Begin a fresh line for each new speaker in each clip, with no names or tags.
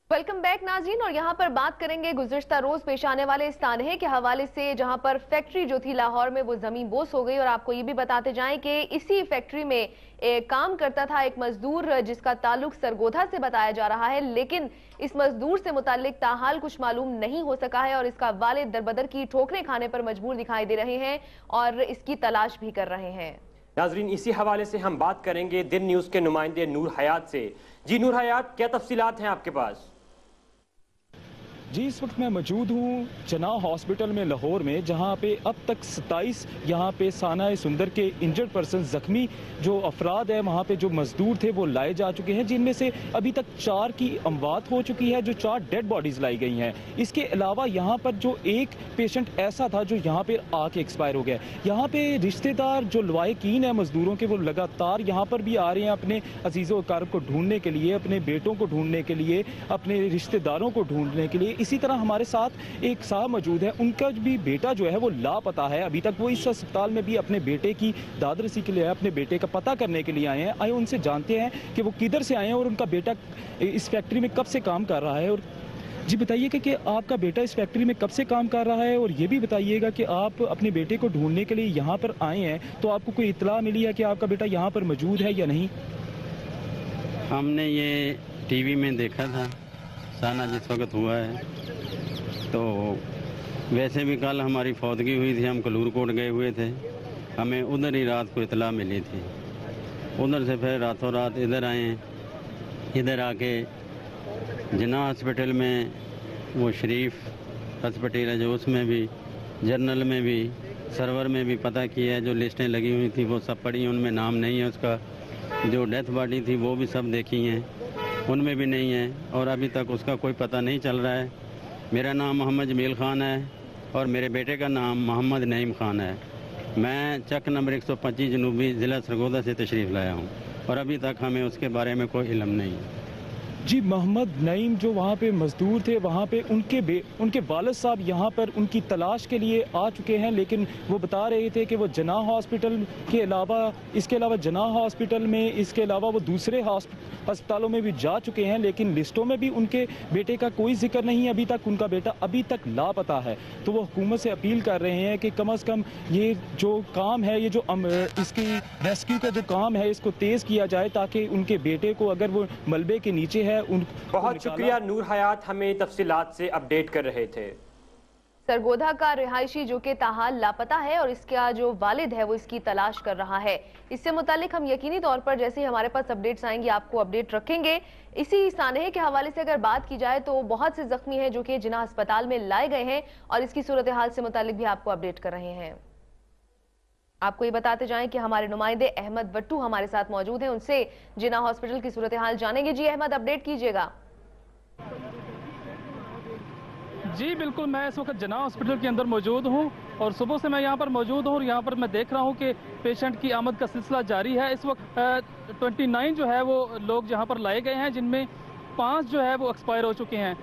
Welcome back नाज़रीन। और यहाँ पर बात करेंगे गुज़िश्ता रोज पेश आने वाले इस तानहे के हवाले से, जहाँ पर फैक्ट्री जो थी लाहौर में वो जमीन बोस हो गई। और आपको ये भी बताते जाएं कि इसी फैक्ट्री में काम करता था एक मजदूर जिसका ताल्लुक सरगोधा से बताया जा रहा है, लेकिन इस मजदूर से मुताल्लिक ताहाल कुछ मालूम नहीं हो सका है और इसका वालिद दरबदर की ठोकरें खाने पर मजबूर दिखाई दे रहे हैं और इसकी तलाश भी कर रहे हैं।
नाजरीन, इसी हवाले से हम बात करेंगे दिन न्यूज के नुमाइंदे नूर हयात से। जी नूर हयात, क्या तफसीलात हैं आपके पास?
जी, इस वक्त मैं मौजूद हूँ जना हॉस्पिटल में लाहौर में, जहाँ पे अब तक 27 यहाँ पे साना सुंदर के इंजर्ड पर्सन जख्मी जो अफराद है, वहाँ पे जो मजदूर थे वो लाए जा चुके हैं, जिनमें से अभी तक 4 की अमवात हो चुकी है, जो 4 डेड बॉडीज लाई गई हैं। इसके अलावा यहाँ पर जो एक पेशेंट ऐसा था जो यहाँ पे आके एक्सपायर हो गया। यहाँ पे रिश्तेदार जो लवाकिन है मजदूरों के, वो लगातार यहाँ पर भी आ रहे हैं अपने अजीज़ो अकारब को ढूंढने के लिए, अपने बेटों को ढूंढने के लिए, अपने रिश्तेदारों को ढूंढने के लिए। इसी तरह हमारे साथ एक साहब मौजूद है, उनका भी बेटा जो है वो लापता है। अभी तक वो इस अस्पताल में भी अपने बेटे की दादरसी के लिए, अपने बेटे का पता करने के लिए आए हैं। आए उनसे जानते हैं कि वो किधर से आए हैं और उनका बेटा इस फैक्ट्री में कब से काम कर रहा है। और जी बताइएगा कि आपका बेटा इस फैक्ट्री में कब से काम कर रहा है, और ये भी बताइएगा कि आप अपने बेटे को ढूंढने के लिए यहाँ पर आए हैं, तो आपको कोई इतला मिली है कि आपका बेटा यहाँ पर मौजूद है या नहीं?
हमने ये टीवी में देखा था साना जिस वक्त हुआ है, तो वैसे भी कल हमारी फौतगी हुई थी, हम कलूर कोट गए हुए थे, हमें उधर ही रात को इतला मिली थी। उधर से फिर रातों रात इधर आए। इधर आके जना हॉस्पिटल में वो शरीफ हॉस्पिटल है जो, उसमें भी जर्नल में भी सर्वर में भी पता किया है, जो लिस्टें लगी हुई थी वो सब पढ़ी, उनमें नाम नहीं है उसका। जो डेथ बॉडी थी वो भी सब देखी हैं, उनमें भी नहीं है, और अभी तक उसका कोई पता नहीं चल रहा है। मेरा नाम मोहम्मद जमील खान है और मेरे बेटे का नाम मोहम्मद नईम खान है। मैं चक नंबर 125 जनूबी ज़िला सरगोधा से तशरीफ़ लाया हूँ और अभी तक हमें उसके बारे में कोई इल्म नहीं है।
जी, मोहम्मद नईम जो वहाँ पे मजदूर थे, वहाँ पे उनके वालिद साहब यहाँ पर उनकी तलाश के लिए आ चुके हैं, लेकिन वो बता रहे थे कि वो जना हॉस्पिटल के अलावा, इसके अलावा जना हॉस्पिटल में, इसके अलावा वो दूसरे अस्पतालों में भी जा चुके हैं, लेकिन लिस्टों में भी उनके बेटे का कोई जिक्र नहीं है। अभी तक उनका बेटा अभी तक लापता है। तो वो हुकूमत से अपील कर रहे हैं कि कम से कम ये जो काम है, ये जो इसकी रेस्क्यू का जो काम है, इसको तेज़ किया जाए, ताकि उनके बेटे को, अगर वो मलबे के नीचे है,
बहुत शुक्रिया नूर हयात, हमें तफसीलात से अपडेट कर रहे थे।
सरगोधा का रिहायशी जो कि ताहाल लापता है और इसका जो वालिद है वो इसकी तलाश कर रहा है। इससे मुतालिक हम यकीनी तौर पर जैसे ही हमारे पास अपडेट्स आएंगी आपको अपडेट रखेंगे। इसी सानहे के हवाले से अगर बात की जाए तो बहुत से जख्मी हैं जो कि जिना अस्पताल में लाए गए हैं और इसकी सूरत हाल से मुतालिक भी आपको अपडेट कर रहे हैं। आपको ये बताते जाएं कि हमारे नुमाइंदे अहमद वट्टू हमारे साथ मौजूद हैं, उनसे जिना हॉस्पिटल की सूरत हाल जानेंगे। जी अहमद, अपडेट कीजिएगा।
जी बिल्कुल, मैं इस वक्त जना हॉस्पिटल के अंदर मौजूद हूं और सुबह से मैं यहां पर मौजूद हूं और यहां पर मैं देख रहा हूं कि पेशेंट की आमद का सिलसिला जारी है। इस वक्त 29 जो है वो लोग यहां पर लाए गए हैं, जिनमें 5 जो है वो एक्सपायर हो चुके हैं।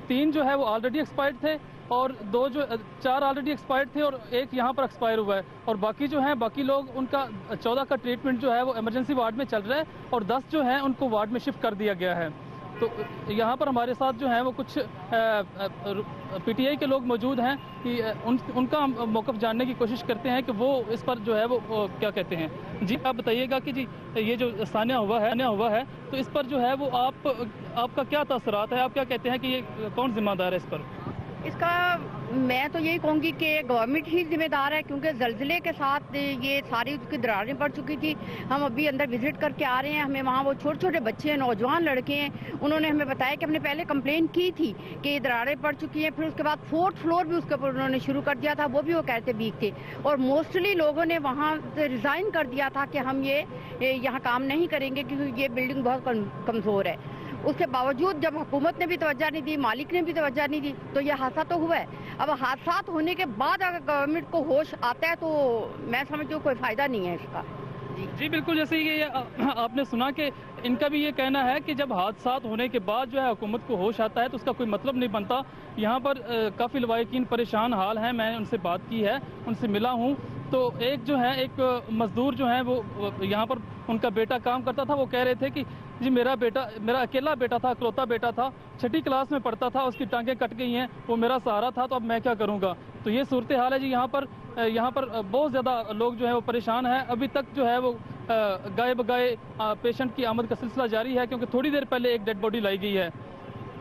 3 जो है वो ऑलरेडी एक्सपायर्ड थे और 4 ऑलरेडी एक्सपायर्ड थे और 1 यहाँ पर एक्सपायर हुआ है। और बाकी जो हैं, बाकी लोग, उनका 14 का ट्रीटमेंट जो है वो इमरजेंसी वार्ड में चल रहा है और 10 जो हैं उनको वार्ड में शिफ्ट कर दिया गया है। तो यहाँ पर हमारे साथ जो हैं वो कुछ पीटीआई के लोग मौजूद हैं कि उनका हम मौक़िफ़ जानने की कोशिश करते हैं कि वो इस पर जो है वो क्या कहते हैं। जी आप बताइएगा कि जी ये जो सान्या हुआ है तो इस पर जो है वो आपका क्या तसरात है, आप क्या कहते हैं कि ये कौन जिम्मेदार है इस पर?
इसका मैं तो यही कहूँगी कि गवर्नमेंट ही जिम्मेदार है, क्योंकि ज़लज़ले के साथ ये सारी उसकी दरारें पड़ चुकी थी। हम अभी अंदर विजिट करके आ रहे हैं, हमें वहाँ वो छोटे छोटे बच्चे हैं, नौजवान लड़के हैं, उन्होंने हमें बताया कि हमने पहले कंप्लेंट की थी कि ये दरारें पड़ चुकी हैं। फिर उसके बाद 4th फ्लोर भी उसके ऊपर उन्होंने शुरू कर दिया था, वो भी वो कहते वीक थे और मोस्टली लोगों ने वहाँ से रिज़ाइन कर दिया था कि हम ये यहाँ काम नहीं करेंगे क्योंकि ये बिल्डिंग बहुत कमज़ोर है। उसके बावजूद जब हुकूमत ने भी तवज्जो नहीं दी, मालिक ने भी तवज्जो नहीं दी, तो ये हादसा तो हुआ है। अब हादसा होने के बाद अगर गवर्नमेंट को होश आता है तो मैं समझती हूँ कोई फ़ायदा नहीं है इसका।
जी बिल्कुल, जैसे ये आपने सुना कि इनका भी ये कहना है कि जब हादसा होने के बाद जो है हुकूमत को होश आता है तो उसका कोई मतलब नहीं बनता। यहाँ पर काफ़ी लवाकिन परेशान हाल हैं, मैंने उनसे बात की है, उनसे मिला हूँ। तो एक जो है, एक मज़दूर जो है वो यहाँ पर उनका बेटा काम करता था, वो कह रहे थे कि जी मेरा अकेला बेटा था, इकलौता बेटा था, 6ठी क्लास में पढ़ता था, उसकी टांगें कट गई हैं, वो मेरा सहारा था, तो अब मैं क्या करूँगा। तो ये सूरत हाल है जी। यहाँ पर बहुत ज़्यादा लोग जो है वो परेशान हैं। अभी तक जो है वो गाए बगाए पेशेंट की आमद का सिलसिला जारी है, क्योंकि थोड़ी देर पहले एक डेड बॉडी लाई गई है।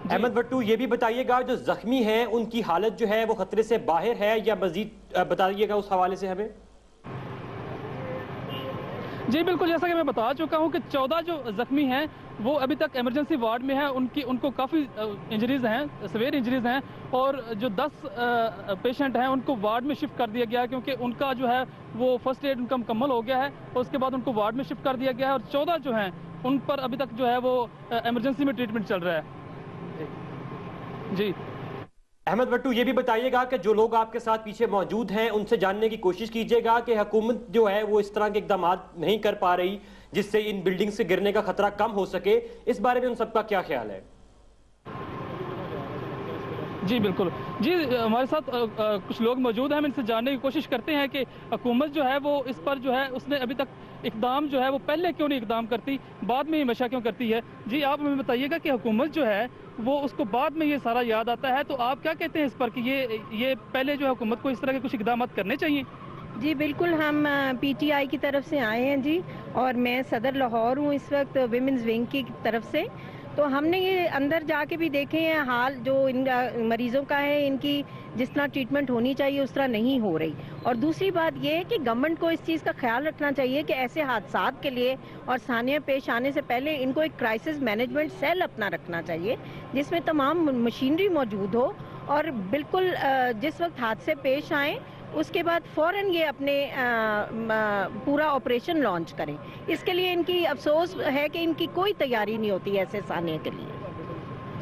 अहमद भट्टू, ये भी बताइएगा जो जख्मी हैं उनकी हालत जो है वो खतरे से बाहर है या मजीद बताइएगा उस हवाले से हमें।
जी बिल्कुल, जैसा कि मैं बता चुका हूं कि 14 जो जख्मी हैं वो अभी तक इमरजेंसी वार्ड में हैं। उनको काफ़ी इंजरीज हैं, सवेयर इंजरीज हैं, और जो 10 पेशेंट हैं उनको वार्ड में शिफ्ट कर दिया गया है, क्योंकि उनका जो है वो फर्स्ट एड उनका मुकम्मल हो गया है, और उसके बाद उनको वार्ड में शिफ्ट कर दिया गया है। और 14 जो हैं उन पर अभी तक जो है वो इमरजेंसी में ट्रीटमेंट चल रहा है। जी
अहमद भट्टू, ये भी बताइएगा कि जो लोग आपके साथ पीछे मौजूद हैं उनसे जानने की कोशिश कीजिएगा कि हुकूमत जो है वो इस तरह के इकदाम नहीं कर पा रही जिससे इन बिल्डिंग से गिरने का खतरा कम हो सके। इस बारे में उन सबका क्या ख्याल है?
जी बिल्कुल जी, हमारे साथ कुछ लोग मौजूद हैं। हम इनसे जानने की कोशिश करते हैं कि हुकूमत जो है वो इस पर जो है उसने अभी तक इकदाम जो है वो पहले क्यों नहीं इकदाम करती, बाद में हमेशा क्यों करती है। जी आप हमें बताइएगा कि हुकूमत जो है वो उसको बाद में ये सारा याद आता है, तो आप क्या कहते हैं इस पर कि ये पहले जो है हुकूमत को इस तरह के कुछ इकदाम करने चाहिए?
जी बिल्कुल, हम पीटीआई की तरफ से आए हैं जी, और मैं सदर लाहौर हूँ इस वक्त विमेंस विंग की तरफ से। तो हमने ये अंदर जाके भी देखे हैं हाल जो इन मरीजों का है, इनकी जिस तरह ट्रीटमेंट होनी चाहिए उस तरह नहीं हो रही। और दूसरी बात ये है कि गवर्नमेंट को इस चीज़ का ख्याल रखना चाहिए कि ऐसे हादसात के लिए और सानिया पेश आने से पहले इनको एक क्राइसिस मैनेजमेंट सेल अपना रखना चाहिए, जिसमें तमाम मशीनरी मौजूद हो, और बिल्कुल जिस वक्त हादसे पेश आए उसके बाद फौरन ये अपने पूरा ऑपरेशन लॉन्च करें। इसके लिए इनकी अफसोस है कि इनकी कोई तैयारी नहीं होती ऐसे सानिया के लिए।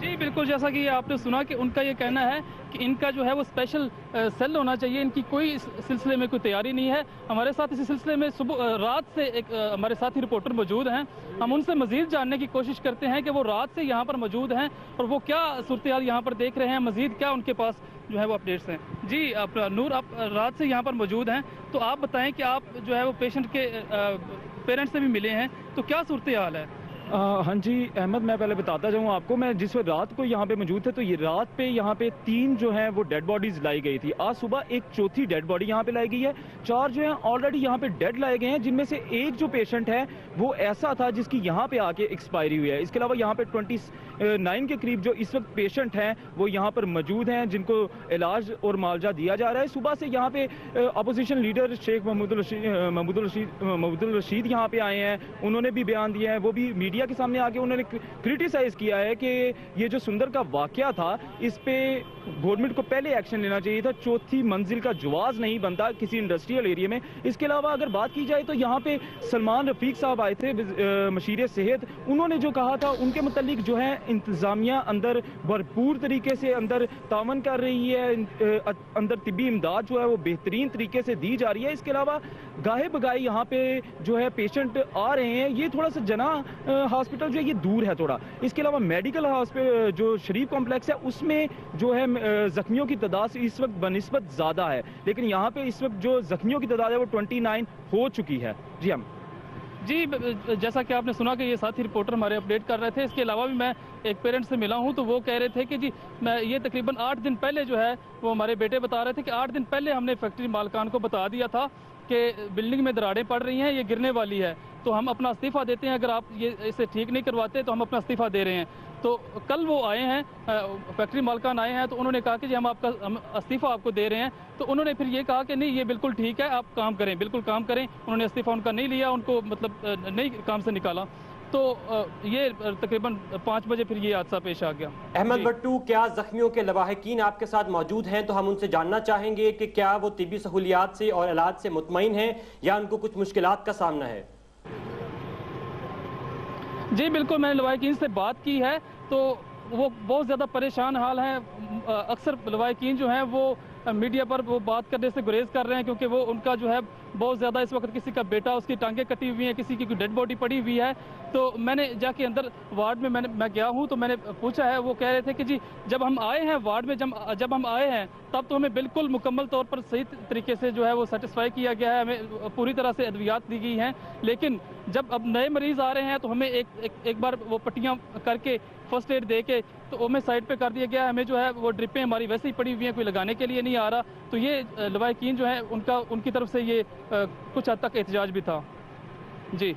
जी बिल्कुल, जैसा कि आपने सुना कि उनका ये कहना है कि इनका जो है वो स्पेशल सेल होना चाहिए, इनकी कोई इस सिलसिले में कोई तैयारी नहीं है। हमारे साथ इसी सिलसिले में रात से एक हमारे साथी रिपोर्टर मौजूद हैं। हम उनसे मजीद जानने की कोशिश करते हैं कि वो रात से यहाँ पर मौजूद हैं और वो क्या सूरत हाल यहाँ पर देख रहे हैं, मजीद क्या उनके पास जो है वो अपडेट्स हैं। जी आप नूर, आप रात से यहाँ पर मौजूद हैं, तो आप बताएं कि आप जो है वो पेशेंट के पेरेंट्स से भी मिले हैं, तो क्या सूरत हाल है?
हाँ जी अहमद, मैं पहले बताता जाऊँ आपको, मैं जिस वक्त रात को यहाँ पे मौजूद थे तो ये रात पे यहाँ पे 3 जो हैं वो डेड बॉडीज लाई गई थी। आज सुबह एक चौथी डेड बॉडी यहाँ पे लाई गई है। 4 जो हैं ऑलरेडी यहाँ पे डेड लाए गए हैं, जिनमें से एक जो पेशेंट है वो ऐसा था जिसकी यहाँ पे आके एक्सपायरी हुई है। इसके अलावा यहाँ पे 29 के करीब जो इस वक्त पेशेंट हैं वो यहाँ पर मौजूद हैं, जिनको इलाज और मुआवजा दिया जा रहा है। सुबह से यहाँ पे अपोजिशन लीडर शेख महमूदुल रशीद यहाँ पे आए हैं, उन्होंने भी बयान दिया है। वो भी मीडिया के सामने आके उन्होंने क्रिटिसाइज किया है कि ये जो सुंदर का वाकया था इस पे गवर्नमेंट को पहले एक्शन लेना चाहिए था। 4थी मंजिल का जवाज नहीं बनता किसी इंडस्ट्रियल एरिया में। इसके अलावा अगर बात की जाए तो यहाँ पे सलमान रफीक साहब आए थे, मशीर सेहत, उन्होंने जो कहा था उनके मुतालिक जो है इंतजामिया अंदर भरपूर तरीके से अंदर तावन कर रही है, अंदर तिब्बी इमदाद जो है वो बेहतरीन तरीके से दी जा रही है। इसके अलावा गाहे बगाए यहाँ पे जो है पेशेंट आ रहे हैं, ये थोड़ा सा जना हॉस्पिटल जो है ये दूर है थोड़ा। इसके अलावा मेडिकल हॉस्पिटल जो शरीफ कॉम्प्लेक्स है उसमें जो है जख्मियों की तादाद इस वक्त बनिस्बत ज़्यादा है, लेकिन यहाँ पे इस वक्त जो जख्मियों की तादाद है वो 29 हो चुकी है। जी हम
जी, जैसा कि आपने सुना कि ये साथी रिपोर्टर हमारे अपडेट कर रहे थे। इसके अलावा भी मैं एक पेरेंट्स से मिला हूं, तो वो कह रहे थे कि जी मैं ये तकरीबन 8 दिन पहले जो है वो हमारे बेटे बता रहे थे कि 8 दिन पहले हमने फैक्ट्री मालकान को बता दिया था कि बिल्डिंग में दरारें पड़ रही हैं, ये गिरने वाली है, तो हम अपना इस्तीफ़ा देते हैं, अगर आप ये इसे ठीक नहीं करवाते तो हम अपना इस्तीफ़ा दे रहे हैं। तो कल वो आए हैं, फैक्ट्री मालकान आए हैं, तो उन्होंने कहा कि जी हम इस्तीफ़ा आपको दे रहे हैं। तो उन्होंने फिर ये कहा कि नहीं ये बिल्कुल ठीक है, आप काम करें, बिल्कुल काम करें। उन्होंने इस्तीफ़ा उनका नहीं लिया, उनको मतलब नहीं काम से निकाला। तो ये तकरीबन 5 बजे फिर ये हादसा पेश आ गया।
अहमद भट्टू, क्या जख्मियों के लवाहिकीन आपके साथ मौजूद हैं? तो हम उनसे जानना चाहेंगे कि क्या वो तिब्बी सहूलियात से और इलाज से मुतमईन हैं या उनको कुछ मुश्किलात का सामना है?
जी बिल्कुल, मैंने लवाहिकीन से बात की है तो वो बहुत ज़्यादा परेशान हाल हैं। अक्सर लवाहिकीन जो हैं वो मीडिया पर वो बात करने से गुरेज कर रहे हैं, क्योंकि वो उनका जो है बहुत ज़्यादा इस वक्त किसी का बेटा, उसकी टांगें कटी हुई हैं, किसी की डेड बॉडी पड़ी हुई है। तो मैंने जाके अंदर वार्ड में मैं गया हूं, तो मैंने पूछा है, वो कह रहे थे कि जी जब हम आए हैं वार्ड में, जब हम आए हैं तब तो हमें बिल्कुल मुकम्मल तौर पर सही तरीके से जो है वो सेटिस्फाई किया गया है, हमें पूरी तरह से अद्वियात दी गई हैं, लेकिन जब अब नए मरीज आ रहे हैं तो हमें एक बार वो पट्टियाँ करके फर्स्ट एड दे के तो हमें साइड पे कर दिया गया। हमें जो है वो ड्रिपें हमारी वैसे ही पड़ी हुई हैं, कोई लगाने के लिए नहीं आ रहा। तो ये लवाहिकीन जो है उनकी तरफ से ये कुछ हद तक एहतजाज भी था। जी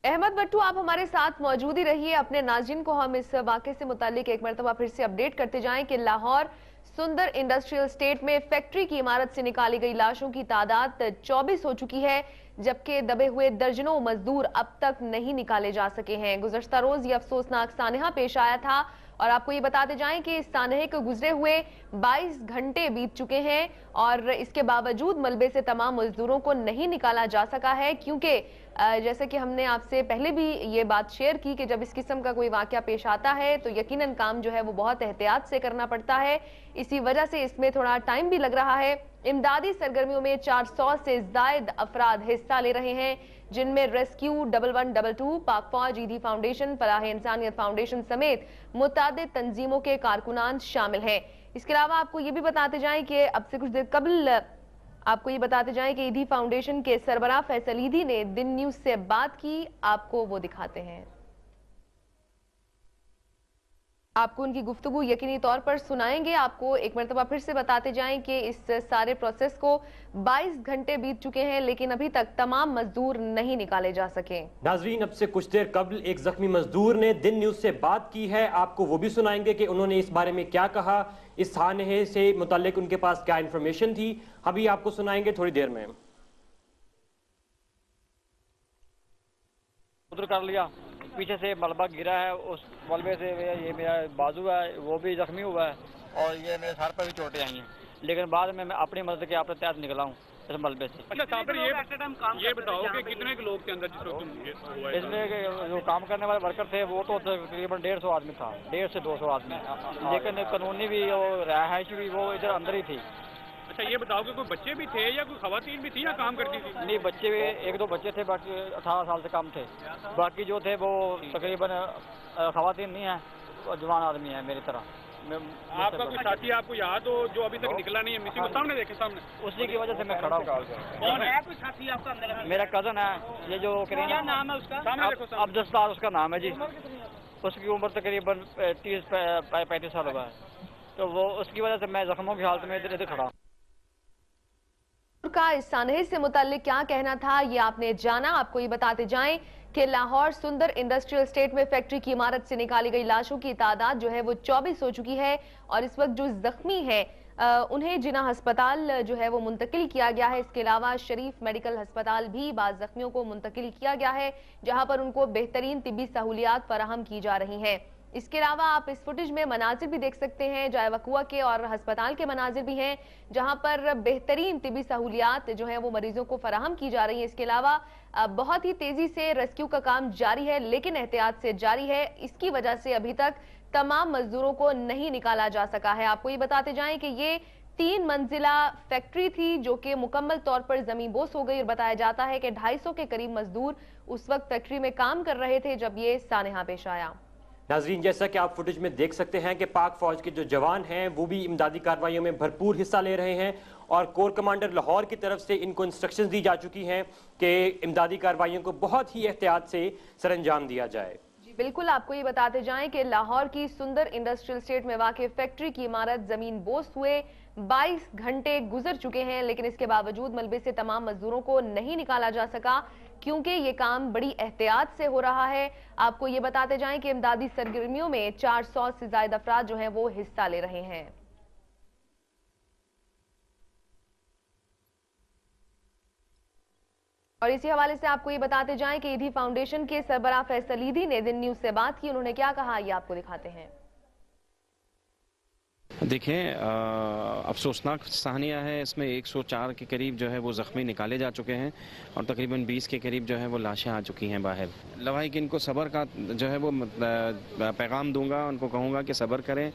अहमद भट्टू, आप हमारे साथ मौजूद ही रहिए। अपने नाज़रीन को हम इस वाक़े से मुताल्लिक एक मरतबा फिर से अपडेट करते जाएं कि लाहौर सुंदर इंडस्ट्रियल स्टेट में फैक्ट्री की इमारत से निकाली गई लाशों की तादाद 24 हो चुकी है, जबकि दबे हुए दर्जनों मजदूर अब तक नहीं निकाले जा सके हैं। गुज़श्ता रोज ये अफसोसनाक सानहा पेश आया था और आपको ये बताते जाएं कि इस सानहे को गुजरे हुए 22 घंटे बीत चुके हैं और इसके बावजूद मलबे से तमाम मजदूरों को नहीं निकाला जा सका है, क्योंकि जैसे कि हमने आपसे पहले भी ये बात शेयर की कि जब इस किस्म का कोई वाकया पेश आता है तो यकीनन काम जो है वो बहुत एहतियात से करना पड़ता है। इसी वजह से इसमें थोड़ा टाइम भी लग रहा है। इमदादी सरगर्मियों में 400 से जायद अफराद हिस्सा ले रहे हैं, जिनमें रेस्क्यू 1122, पाक फौज, ईदी फाउंडेशन, फलाह इंसानियत फाउंडेशन समेत मुतादिद तंजीमों के कारकुनान शामिल हैं। इसके अलावा आपको ये भी बताते जाएं कि अब से कुछ देर कबल आपको ये बताते जाएं कि ईदी फाउंडेशन के सरबराह फैसल ईदी ने दिन न्यूज से बात की। आपको वो दिखाते हैं, आपको उनकी गुफ्तगू यकीनी तौर पर सुनाएंगे। आपको एक मरतबा फिर से बताते जाएं कि इस सारे प्रोसेस को 22 घंटे बीत चुके हैं, लेकिन अभी तक तमाम मजदूर नहीं निकाले जा सके।
नाजरीन, अब से कुछ देर कबल एक जख्मी मजदूर ने दिन न्यूज से बात की है, आपको वो भी सुनाएंगे कि उन्होंने इस बारे में क्या कहा, इस सानहे से मुताल्लिक उनके पास क्या इंफॉर्मेशन थी, अभी आपको सुनाएंगे थोड़ी देर में।
उधर कर लिया, पीछे से मलबा गिरा है, उस मलबे से ये मेरा बाजू है वो भी जख्मी हुआ है और ये मेरे सर पर भी चोटें आई हैं, लेकिन बाद में मैं अपनी मदद के आपके तहत निकला हूँ इस मलबे से।
अच्छा साहब, ये बताओ कि कितने के लोग के अंदर
इसमें जो काम करने वाले वर्कर थे वो तो तकरीबन 150 आदमी था, 150 से 200 आदमी, लेकिन कानूनी भी और रहायश भी वो इधर अंदर ही थी।
अच्छा ये बताओ कि कोई बच्चे भी थे या कोई खवातीन भी थी या काम करती थी?
नहीं, बच्चे भी 1-2 बच्चे थे, बाकी 18 साल से कम थे, बाकी जो थे वो तकरीबन खवातीन नहीं है, तो जवान आदमी है मेरी तरह।
आपका कोई साथी आपको याद हो जो अभी तक निकला नहीं है, मिसिंग, सामने देखे सामने,
उसी की वजह से मैं खड़ा हूँ।
कौन है कोई साथी आपका अंदर?
मेरा कजन है, ये जो
क्या नाम है उसका?
अब्दुस्तार उसका नाम है जी। उसकी उम्र तकरीबन 30-35 साल हुआ है, तो वो उसकी वजह से मैं जख्मों की हालत में इधर खड़ा हूँ।
का इस सानहे से मुताल्लिक क्या कहना था ये आपने जाना। आपको ये बताते जाएं कि लाहौर सुंदर इंडस्ट्रियल स्टेट में फैक्ट्री की इमारत से निकाली गई लाशों की तादाद जो है वो 24 हो चुकी है और इस वक्त जो जख्मी है उन्हें जिना अस्पताल जो है वो मुंतकिल किया गया है। इसके अलावा शरीफ मेडिकल अस्पताल भी बाज़ जख्मियों को मुंतकिल किया गया है, जहां पर उनको बेहतरीन तिब्बी सहूलियात फराहम की जा रही हैं। इसके अलावा आप इस फुटेज में मनाजिर भी देख सकते हैं, जाए वकुआ के और अस्पताल के मनाजिर भी हैं, जहां पर बेहतरीन तिब्बी सहूलियात जो है वो मरीजों को फराहम की जा रही है। इसके अलावा बहुत ही तेजी से रेस्क्यू का काम जारी है, लेकिन एहतियात से जारी है। इसकी वजह से अभी तक तमाम मजदूरों को नहीं निकाला जा सका है। आपको ये बताते जाएं कि ये 3 मंजिला फैक्ट्री थी जो कि मुकम्मल तौर पर जमीन बोस हो गई और बताया जाता है कि 250 के करीब मजदूर उस वक्त फैक्ट्री में काम कर रहे थे जब ये सानहा पेश आया।
नाजरीन, जैसा कि आप फुटेज में देख सकते हैं कि पाक फौज के जो जवान हैं वो भी इमदादी कार्रवाइयों में भरपूर हिस्सा ले रहे हैं और कोर कमांडर लाहौर की तरफ से इनको इंस्ट्रक्शंस दी जा चुकी हैं कि इमदादी कार्रवाइयों को बहुत ही एहतियात से सरअंजाम दिया जाए।
जी बिल्कुल, आपको ये बताते जाएं कि लाहौर की सुंदर इंडस्ट्रियल स्टेट में वाक़ फैक्ट्री की इमारत जमीन बोस हुए 22 घंटे गुजर चुके हैं, लेकिन इसके बावजूद मलबे से तमाम मजदूरों को नहीं निकाला जा सका क्योंकि ये काम बड़ी एहतियात से हो रहा है। आपको ये बताते जाएं कि इमदादी सरगर्मियों में 400 से ज्यादा अफराद जो हैं वो हिस्सा ले रहे हैं। और इसी हवाले से आपको ये बताते जाएं कि ईदी फाउंडेशन के सरबराह फैसल ईदी ने दिन न्यूज से बात की। उन्होंने क्या कहा ये आपको दिखाते हैं।
देखें, अफसोसनाक साहनिया है, इसमें 104 के करीब जो है वो ज़ख्मी निकाले जा चुके हैं और तकरीबन 20 के करीब जो है वो लाशें आ चुकी हैं बाहर। लवाहिकीन को सब्र का जो है वो पैगाम दूंगा, उनको कहूँगा कि सब्र करें,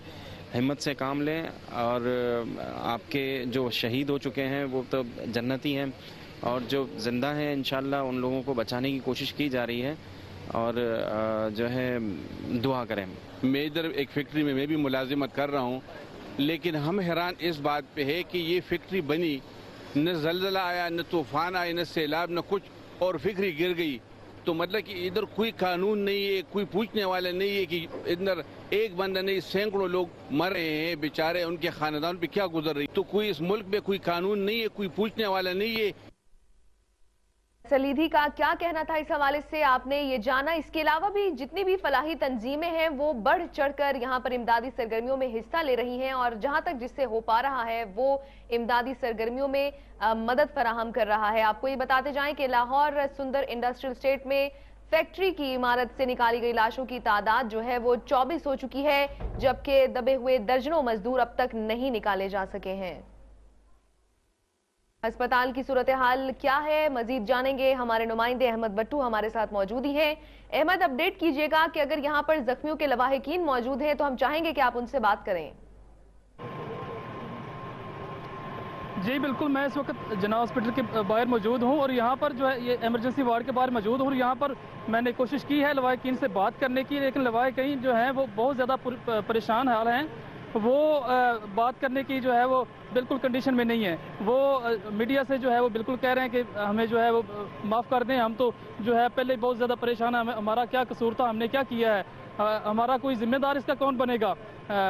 हिम्मत से काम लें और आपके जो शहीद हो चुके हैं वो तो जन्नती हैं और जो ज़िंदा हैं इंशाअल्लाह उन लोगों को बचाने की कोशिश की जा रही है और जो है दुआ करें।
मैं इधर एक फैक्ट्री में मैं भी मुलाजिमत कर रहा हूँ, लेकिन हम हैरान इस बात पे है कि ये फैक्ट्री बनी, न ज़लज़ला आया, न तूफ़ान आया, न सैलाब, न कुछ, और फिक्री गिर गई, तो मतलब कि इधर कोई कानून नहीं है, कोई पूछने वाला नहीं है कि इधर एक बंदा नहीं सैकड़ों लोग मर रहे हैं बेचारे, उनके खानदान पे क्या गुजर रही। तो कोई इस मुल्क में कोई कानून नहीं है, कोई पूछने वाला नहीं है।
सलीधी का क्या कहना था इस हवाले से आपने ये जाना। इसके अलावा भी जितनी भी फलाही तंजीमें हैं वो बढ़ चढ़कर यहाँ पर इमदादी सरगर्मियों में हिस्सा ले रही हैं और जहां तक जिससे हो पा रहा है वो इमदादी सरगर्मियों में मदद फराहम कर रहा है। आपको ये बताते जाएं कि लाहौर सुंदर इंडस्ट्रियल स्टेट में फैक्ट्री की इमारत से निकाली गई लाशों की तादाद जो है वो 24 हो चुकी है, जबकि दबे हुए दर्जनों मजदूर अब तक नहीं निकाले जा सके हैं। अस्पताल की सूरत हाल क्या है मजीद जानेंगे, हमारे नुमाइंदे अहमद भट्टू हमारे साथ मौजूद ही हैं। अहमद, अपडेट कीजिएगा कि अगर यहाँ पर जख्मियों के लवाहिकीन मौजूद हैं तो हम चाहेंगे कि आप उनसे बात करें।
जी बिल्कुल, मैं इस वक्त जना हॉस्पिटल के बाहर मौजूद हूँ और यहाँ पर जो है ये इमरजेंसी वार्ड के बाहर मौजूद हूँ और यहाँ पर मैंने कोशिश की है लवाहिकीन से बात करने की, लेकिन लवाहिकीन जो हैं वो बहुत ज़्यादा परेशान हाल हैं। वो बात करने की जो है वो बिल्कुल कंडीशन में नहीं है। वो मीडिया से जो है वो बिल्कुल कह रहे हैं कि हमें जो है वो माफ़ कर दें, हम तो जो है पहले बहुत ज़्यादा परेशान है, हमारा क्या कसूर था, हमने क्या किया है, हमारा कोई जिम्मेदार इसका कौन बनेगा।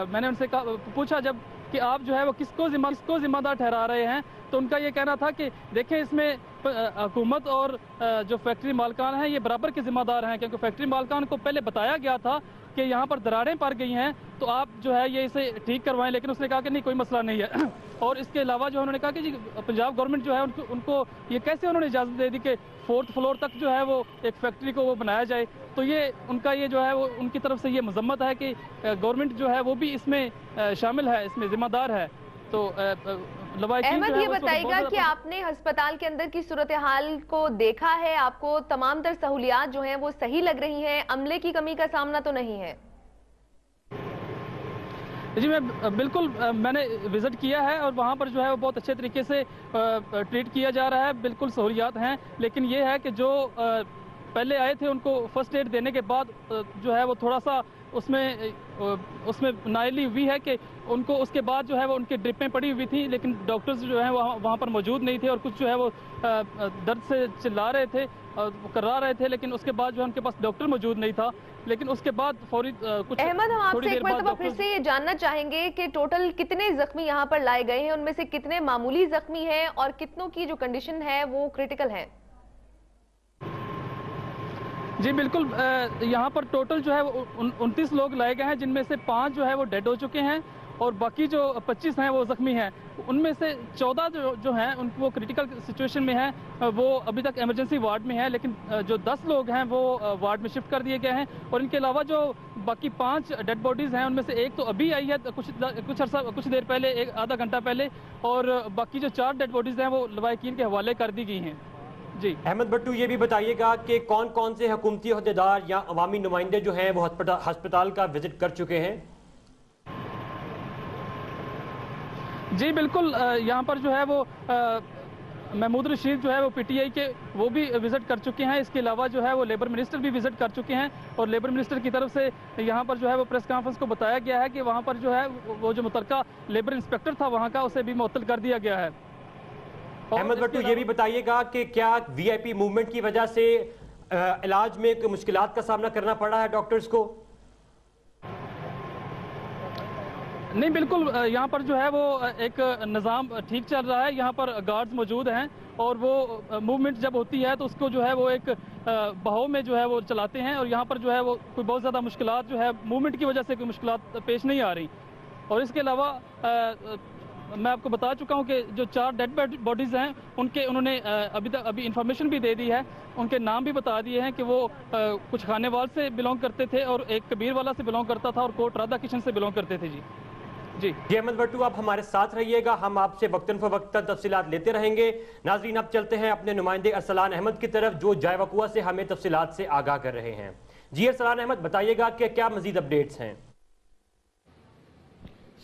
मैंने उनसे पूछा जब कि आप जो है वो किसको जिम्मेदार ठहरा रहे हैं, तो उनका ये कहना था कि देखें इसमें हुकूमत और जो फैक्ट्री मालकान हैं ये बराबर के जिम्मेदार हैं, क्योंकि फैक्ट्री मालकान को पहले बताया गया था कि यहाँ पर दरारें पड़ गई हैं तो आप जो है ये इसे ठीक करवाएं, लेकिन उसने कहा कि नहीं कोई मसला नहीं है। और इसके अलावा जो उन्होंने कहा कि जी पंजाब गवर्नमेंट जो है उनको ये कैसे उन्होंने इजाज़त दे दी कि 4th फ्लोर तक जो है वो एक फैक्ट्री को वो बनाया जाए। तो ये उनका ये जो है वो उनकी तरफ से ये मजम्मत है कि गवर्नमेंट जो है वो भी इसमें शामिल है, इसमें जिम्मेदार है। तो
अहमद ये बताइएगा कि आपने अस्पताल के अंदर की सूरत हाल को देखा है, आपको तमाम तर सहूलियात जो हैं वो सही लग रही हैं, अमले की कमी का सामना तो नहीं है?
जी मैं बिल्कुल मैंने विजिट किया है और वहाँ पर जो है वो बहुत अच्छे तरीके से ट्रीट किया जा रहा है, बिल्कुल सहूलियात हैं। लेकिन ये है कि जो पहले आए थे उनको फर्स्ट एड देने के बाद जो है वो थोड़ा सा उसमें नाइली हुई है कि उनको उसके बाद जो है वो उनकी ड्रिपें पड़ी हुई थी, लेकिन डॉक्टर्स जो हैं वहाँ पर मौजूद नहीं थे और कुछ जो है वो दर्द से चिल्ला रहे थे और करवा रहे थे, लेकिन उसके बाद जो है उनके पास डॉक्टर मौजूद नहीं था। लेकिन उसके बाद फौरी कुछ
अहमद, हम आपसे एक मरतबा फिर से ये जानना चाहेंगे कि टोटल कितने जख्मी यहाँ पर लाए गए हैं, उनमें से कितने मामूली जख्मी हैं और कितनों की जो कंडीशन है वो क्रिटिकल है?
जी बिल्कुल, यहाँ पर टोटल जो है 29 लोग लाए गए हैं, जिनमें से 5 जो है वो डेड हो चुके हैं और बाकी जो 25 हैं वो जख्मी हैं। उनमें से 14 जो हैं वो क्रिटिकल सिचुएशन में हैं, वो अभी तक इमरजेंसी वार्ड में है, लेकिन जो 10 लोग हैं वो वार्ड में शिफ्ट कर दिए गए हैं। और इनके अलावा जो बाकी 5 डेड बॉडीज़ हैं उनमें से एक तो अभी आई है कुछ देर पहले, आधा घंटा पहले, और बाकी जो 4 डेड बॉडीज़ हैं वो लवाहिकीन के हवाले कर दी गई हैं। जी
अहमद भट्टू, ये भी बताइएगा कि कौन कौन से हुकूमती अहदेदार या अवामी नुमाइंदे जो हैं वो अस्पताल का विजिट कर चुके हैं?
जी बिल्कुल, यहाँ पर जो है वो महमूद रशीद जो है वो PTI के वो भी विजिट कर चुके हैं। इसके अलावा जो है वो लेबर मिनिस्टर भी विजिट कर चुके हैं और लेबर मिनिस्टर की तरफ से यहाँ पर जो है वो प्रेस कॉन्फ्रेंस को बताया गया है कि वहाँ पर जो है वो जो मुतलका लेबर इंस्पेक्टर था वहाँ का, उसे भी मुअत्तल कर दिया गया है।
अहमद भट्टू, ये भी बताइएगा कि क्या VIP मूवमेंट की वजह से इलाज में कोई मुश्किलात का सामना करना पड़ा है डॉक्टर्स को?
नहीं बिल्कुल, यहाँ पर जो है वो एक निज़ाम ठीक चल रहा है, यहाँ पर गार्ड्स मौजूद हैं और वो मूवमेंट जब होती है तो उसको जो है वो एक बहाव में जो है वो चलाते हैं और यहाँ पर जो है वो कोई बहुत ज़्यादा मुश्किलात जो है मूवमेंट की वजह से कोई मुश्किलात पेश नहीं आ रही। और इसके अलावा मैं आपको बता चुका हूं कि जो 4 डेड बॉडीज हैं उन्होंने अभी इंफॉर्मेशन भी दे दी है, उनके नाम भी बता दिए हैं कि वो कुछ खानेवाल से बिलोंग करते थे और एक कबीर वाला से बिलोंग करता था और कोट राधा किशन से बिलोंग करते थे। जी
अहमद भट्टू, आप हमारे साथ रहिएगा, हम आपसे वक्तन फवक्तन तफसीलात लेते रहेंगे। नाजरीन, अब चलते हैं अपने नुमाइंदे अरसलान अहमद की तरफ जो जाय वकुआ से हमें तफसीलात से आगाह कर रहे हैं। जी अरसलान अहमद, बताइएगा कि क्या मजीद अपडेट्स हैं?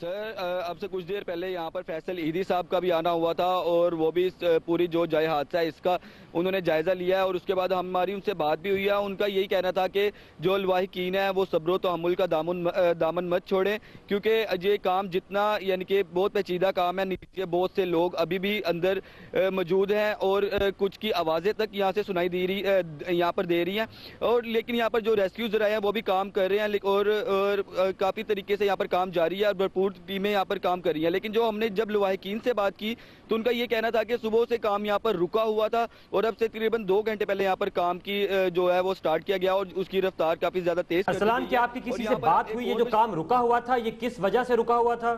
सर अब से कुछ देर पहले यहाँ पर फैसल ईदी साहब का भी आना हुआ था और वो भी पूरी जो जाए हादसा है इसका उन्होंने जायज़ा लिया है और उसके बाद हमारी उनसे बात भी हुई है। उनका यही कहना था कि जो लवाहिकीन है वो सब्र तहम्मुल का दामन मत छोड़ें, क्योंकि ये काम जितना यानी कि बहुत पेचीदा काम है, नीचे बहुत से लोग अभी भी अंदर मौजूद हैं और कुछ की आवाज़ें तक यहाँ से सुनाई दे रही यहाँ पर दे रही हैं। और लेकिन यहाँ पर जो रेस्क्यू ज़राए हैं वो भी काम कर रहे हैं और काफ़ी तरीके से यहाँ पर काम जारी है और भरपूर टीमें यहाँ पर काम कर रही हैं। लेकिन जो हमने जब लवाहिकीन से बात की तो उनका ये कहना था कि सुबह से काम यहाँ पर रुका हुआ था और अब से तकरीबन 2 घंटे पहले यहाँ पर काम की जो है वो स्टार्ट किया गया और उसकी रफ्तार काफी ज्यादा तेज।
अरसलान, क्या आपकी किसी से बात हुई है? जो काम रुका हुआ था ये किस वजह से रुका हुआ था?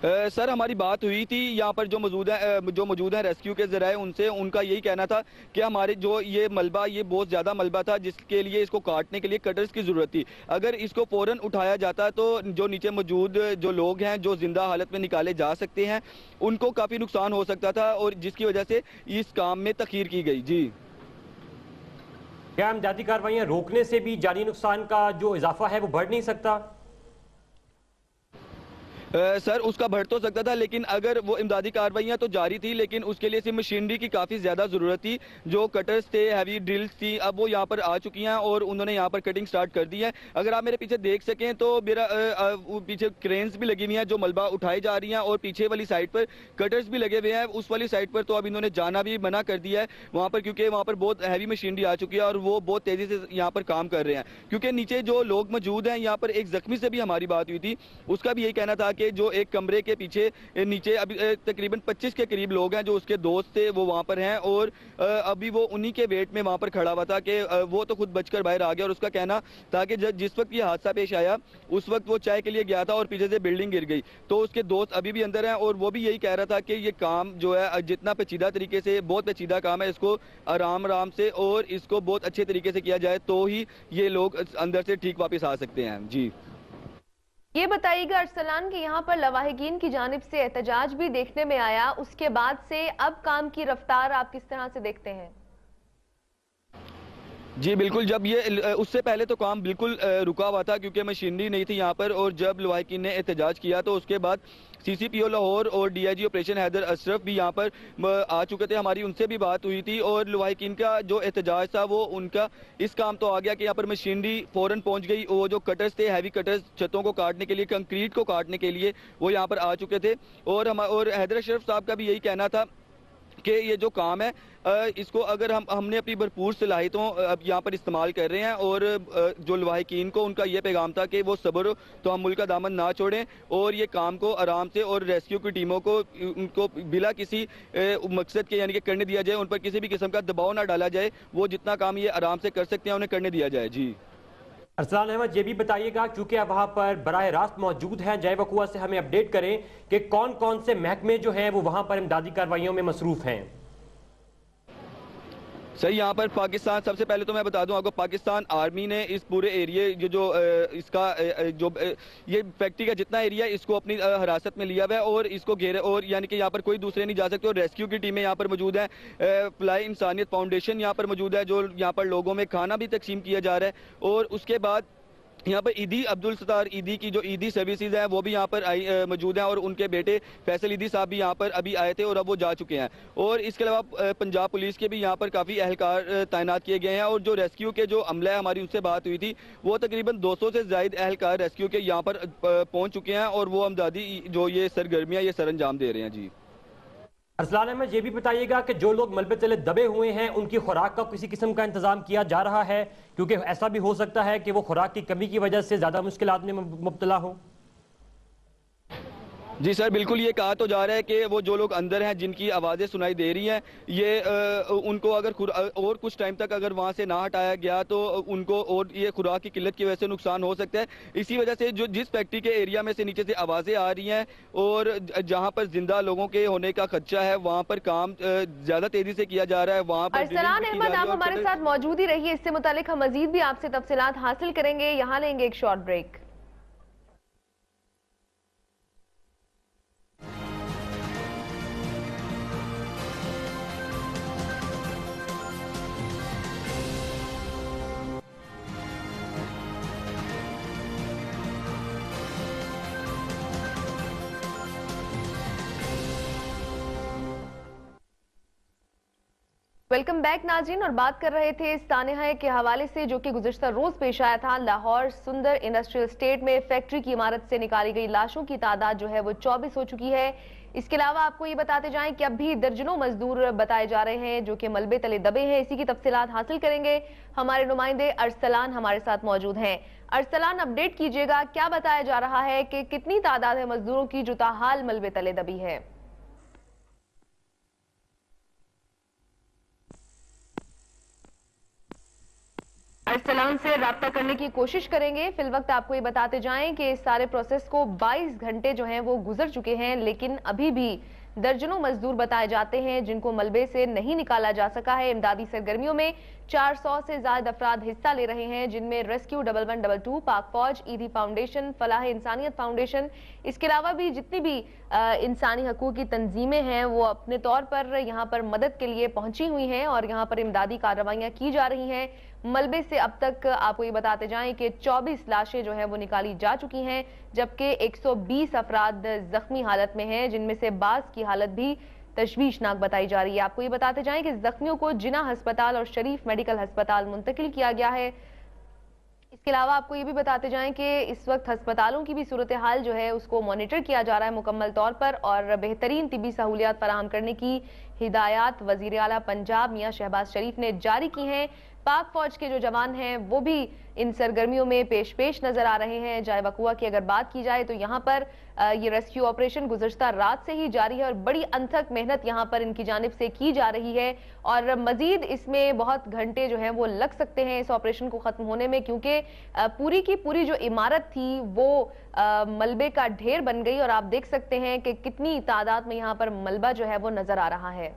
सर हमारी बात हुई थी यहाँ पर जो मौजूद है रेस्क्यू के जराए उनसे। उनका यही कहना था कि हमारे जो ये मलबा ये बहुत ज़्यादा मलबा था जिसके लिए इसको काटने के लिए कटर्स की ज़रूरत थी। अगर इसको फ़ौरन उठाया जाता तो जो नीचे मौजूद जो लोग हैं जो जिंदा हालत में निकाले जा सकते हैं उनको काफ़ी नुकसान हो सकता था और जिसकी वजह से इस काम में तखीर की गई। जी,
क्या इमदादी कार्रवाइयाँ रोकने से भी जानी नुकसान का जो इजाफा है वो बढ़ नहीं सकता?
सर उसका बढ़ तो सकता था, लेकिन अगर वो इमदादी कार्रवाइयाँ तो जारी थी लेकिन उसके लिए सिर्फ मशीनरी की काफ़ी ज़्यादा ज़रूरत थी। जो कटर्स थे, हैवी ड्रिल्स थी, अब वो यहाँ पर आ चुकी हैं और उन्होंने यहाँ पर कटिंग स्टार्ट कर दी है। अगर आप मेरे पीछे देख सकें तो मेरा पीछे क्रेन्स भी लगी हुई हैं जो मलबा उठाई जा रही हैं और पीछे वाली साइड पर कटर्स भी लगे हुए हैं। उस वाली साइड पर तो अब इन्होंने जाना भी मना कर दिया है वहाँ पर, क्योंकि वहाँ पर बहुत हैवी मशीनरी आ चुकी है और वो बहुत तेज़ी से यहाँ पर काम कर रहे हैं। क्योंकि नीचे जो लोग मौजूद हैं, यहाँ पर एक जख्मी से भी हमारी बात हुई थी, उसका भी यही कहना था कि जो एक कमरे के पीछे नीचे अभी तकरीबन 25 के करीब लोग हैं जो उसके दोस्त थे वो वहां पर हैं और अभी वो उन्हीं के वेट में वहां पर खड़ा हुआ था कि वो तो खुद बचकर बाहर आ गया। और उसका कहना था कि जिस वक्त ये हादसा पेश आया उस वक्त वो चाय के लिए गया था और पीछे से बिल्डिंग गिर गई, तो उसके दोस्त अभी भी अंदर हैं और वो भी यही कह रहा था कि ये काम जो है जितना पेचीदा तरीके से, बहुत पेचीदा काम है, इसको आराम से और इसको बहुत अच्छे तरीके से किया जाए तो ही ये लोग अंदर से ठीक वापस आ सकते हैं। जी,
ये बताइएगा अरसलान कि यहाँ पर लवाहिकीन की जानिब से एहतजाज भी देखने में आया, उसके बाद से अब काम की रफ्तार आप किस तरह से देखते हैं?
जी बिल्कुल, जब ये उससे पहले तो काम बिल्कुल रुका हुआ था क्योंकि मशीनरी नहीं थी यहाँ पर, और जब लवाहिकीन ने एहतजाज किया तो उसके बाद CCPO लाहौर और DIG ऑपरेशन हैदर अशरफ भी यहाँ पर आ चुके थे। हमारी उनसे भी बात हुई थी और लवाहिकीन का जो एहतजाज था वो उनका इस काम तो आ गया कि यहाँ पर मशीनरी फ़ौरन पहुँच गई। वो जो कटर्स थे, हैवी कटर्स छतों को काटने के लिए, कंक्रीट को काटने के लिए वो यहाँ पर आ चुके थे। और हैदर अशरफ साहब का भी यही कहना था कि ये जो काम है इसको अगर हमने अपनी भरपूर सलाहियतों अब यहाँ पर इस्तेमाल कर रहे हैं और जो लवाहिकीन को उनका ये पैगाम था कि वो सब्र तो हम मुल्क का दामन ना छोड़ें और ये काम को आराम से और रेस्क्यू की टीमों को उनको बिला किसी मकसद के यानी कि करने दिया जाए, उन पर किसी भी किस्म का दबाव ना डाला जाए, वो जितना काम ये आराम से कर सकते हैं उन्हें करने दिया जाए। जी,
अरसलान अहमद, ये भी बताइएगा क्योंकि आप वहां पर बराह रास्त मौजूद हैं, जय वकुआ से हमें अपडेट करें कि कौन कौन से महकमे जो हैं वो वहां पर इमदादी कार्रवाइयों में मसरूफ हैं।
सर यहाँ पर पाकिस्तान, सबसे पहले तो मैं बता दूं आपको, पाकिस्तान आर्मी ने इस पूरे एरिए जो इसका जो ये फैक्ट्री का जितना एरिया है इसको अपनी हिरासत में लिया हुआ है और इसको घेरे, और यानी कि यहाँ पर कोई दूसरे नहीं जा सकते। और रेस्क्यू की टीमें यहाँ पर मौजूद हैं। फ्लाई इंसानियत फाउंडेशन यहाँ पर मौजूद है जो यहाँ पर लोगों में खाना भी तकसीम किया जा रहा है। और उसके बाद यहाँ पर ईदी अब्दुल सत्तार ईदी की जो ईदी सर्विसेज है वो भी यहाँ पर मौजूद हैं और उनके बेटे फैसल ईदी साहब भी यहाँ पर अभी आए थे और अब वो जा चुके हैं। और इसके अलावा पंजाब पुलिस के भी यहाँ पर काफ़ी एहलकार तैनात किए गए हैं। और जो रेस्क्यू के जो अमला है, हमारी उनसे बात हुई थी, वो तकरीबन 200 से ज़ायद एहलकार रेस्क्यू के यहाँ पर पहुँच चुके हैं और वो अमदादी जो ये सरगर्मियाँ ये सर अंजाम दे रहे हैं। जी,
अरसलान अहमद, ये भी बताइएगा कि जो लोग मलबे तले दबे हुए हैं उनकी खुराक का किसी किस्म का इंतजाम किया जा रहा है, क्योंकि ऐसा भी हो सकता है कि वो खुराक की कमी की वजह से ज्यादा मुश्किलात में मुब्तला हो।
जी सर, बिल्कुल ये कहा तो जा रहा है कि वो जो लोग अंदर हैं जिनकी आवाज़ें सुनाई दे रही हैं, ये उनको अगर और कुछ टाइम तक अगर वहाँ से ना हटाया गया तो उनको और ये खुराक की किल्लत की वजह से नुकसान हो सकता है। इसी वजह से जो जिस फैक्ट्री के एरिया में से नीचे से आवाज़ें आ रही हैं और जहाँ पर जिंदा लोगों के होने का खदशा है वहाँ पर काम ज़्यादा तेज़ी से किया जा रहा है। वहाँ पर
अरसलान अहमद, आप हमारे साथ मौजूद ही रहिए, इससे मुतालिक हम मजीद भी आपसे तफसीलात हासिल करेंगे। यहाँ लेंगे एक शॉर्ट ब्रेक। वेलकम बैक नाज़रीन, और बात कर रहे थे सानेहा के हवाले से जो कि गुज़िश्ता रोज पेश आया था। लाहौर सुंदर इंडस्ट्रियल स्टेट में फैक्ट्री की इमारत से निकाली गई लाशों की तादाद जो है वो 24 हो चुकी है। इसके अलावा आपको ये बताते जाएं कि अब भी दर्जनों मजदूर बताए जा रहे हैं जो कि मलबे तले दबे हैं। इसी की तफसीलात हासिल करेंगे, हमारे नुमाइंदे अरसलान हमारे साथ मौजूद हैं। अरसलान, अपडेट कीजिएगा, क्या बताया जा रहा है कि कितनी तादाद है मजदूरों की जो ताहाल मलबे तले दबी है? अरसलान से राब्ता करने की कोशिश करेंगे। फिल वक्त आपको ये बताते जाएं कि इस सारे प्रोसेस को 22 घंटे जो हैं वो गुजर चुके हैं, लेकिन अभी भी दर्जनों मजदूर बताए जाते हैं जिनको मलबे से नहीं निकाला जा सका है। इमदादी सरगर्मियों में 400 से ज्यादा अफराद हिस्सा ले रहे हैं, जिनमें रेस्क्यू 1112, पाक फौज, ईदी फाउंडेशन, फलाह इंसानियत फाउंडेशन, इसके अलावा भी जितनी भी इंसानी हकूक की तंजीमें हैं वो अपने तौर पर यहाँ पर मदद के लिए पहुंची हुई हैं और यहाँ पर इमदादी कार्रवाइयाँ की जा रही हैं। मलबे से अब तक आपको ये बताते जाएं कि 24 लाशें जो हैं वो निकाली जा चुकी हैं, जबकि 120 अफराद जख्मी हालत में हैं, जिनमें से बाज़ की हालत भी तशवीशनाक बताई जा रही है। आपको ये बताते जाएं कि जख्मियों को जिना अस्पताल और शरीफ मेडिकल अस्पताल मुंतकिल किया गया है। इसके अलावा आपको ये भी बताते जाएं कि इस वक्त अस्पतालों की भी सूरत हाल जो है उसको मॉनिटर किया जा रहा है मुकम्मल तौर पर, और बेहतरीन तिबी सहूलियात फराहम करने की हिदायत वज़ीर आला पंजाब मियां शहबाज शरीफ ने जारी की हैं। पाक फौज के जो जवान हैं वो भी इन सरगर्मियों में पेश नजर आ रहे हैं। जाए वकुआ की अगर बात की जाए तो यहाँ पर ये रेस्क्यू ऑपरेशन गुज़श्ता रात से ही जारी है और बड़ी अनथक मेहनत यहाँ पर इनकी जानिब से की जा रही है, और मजीद इसमें बहुत घंटे जो हैं वो लग सकते हैं इस ऑपरेशन को ख़त्म होने में, क्योंकि पूरी की पूरी जो इमारत थी वो मलबे का ढेर बन गई। और आप देख सकते हैं कि कितनी तादाद में यहाँ पर मलबा जो है वो नजर आ रहा है।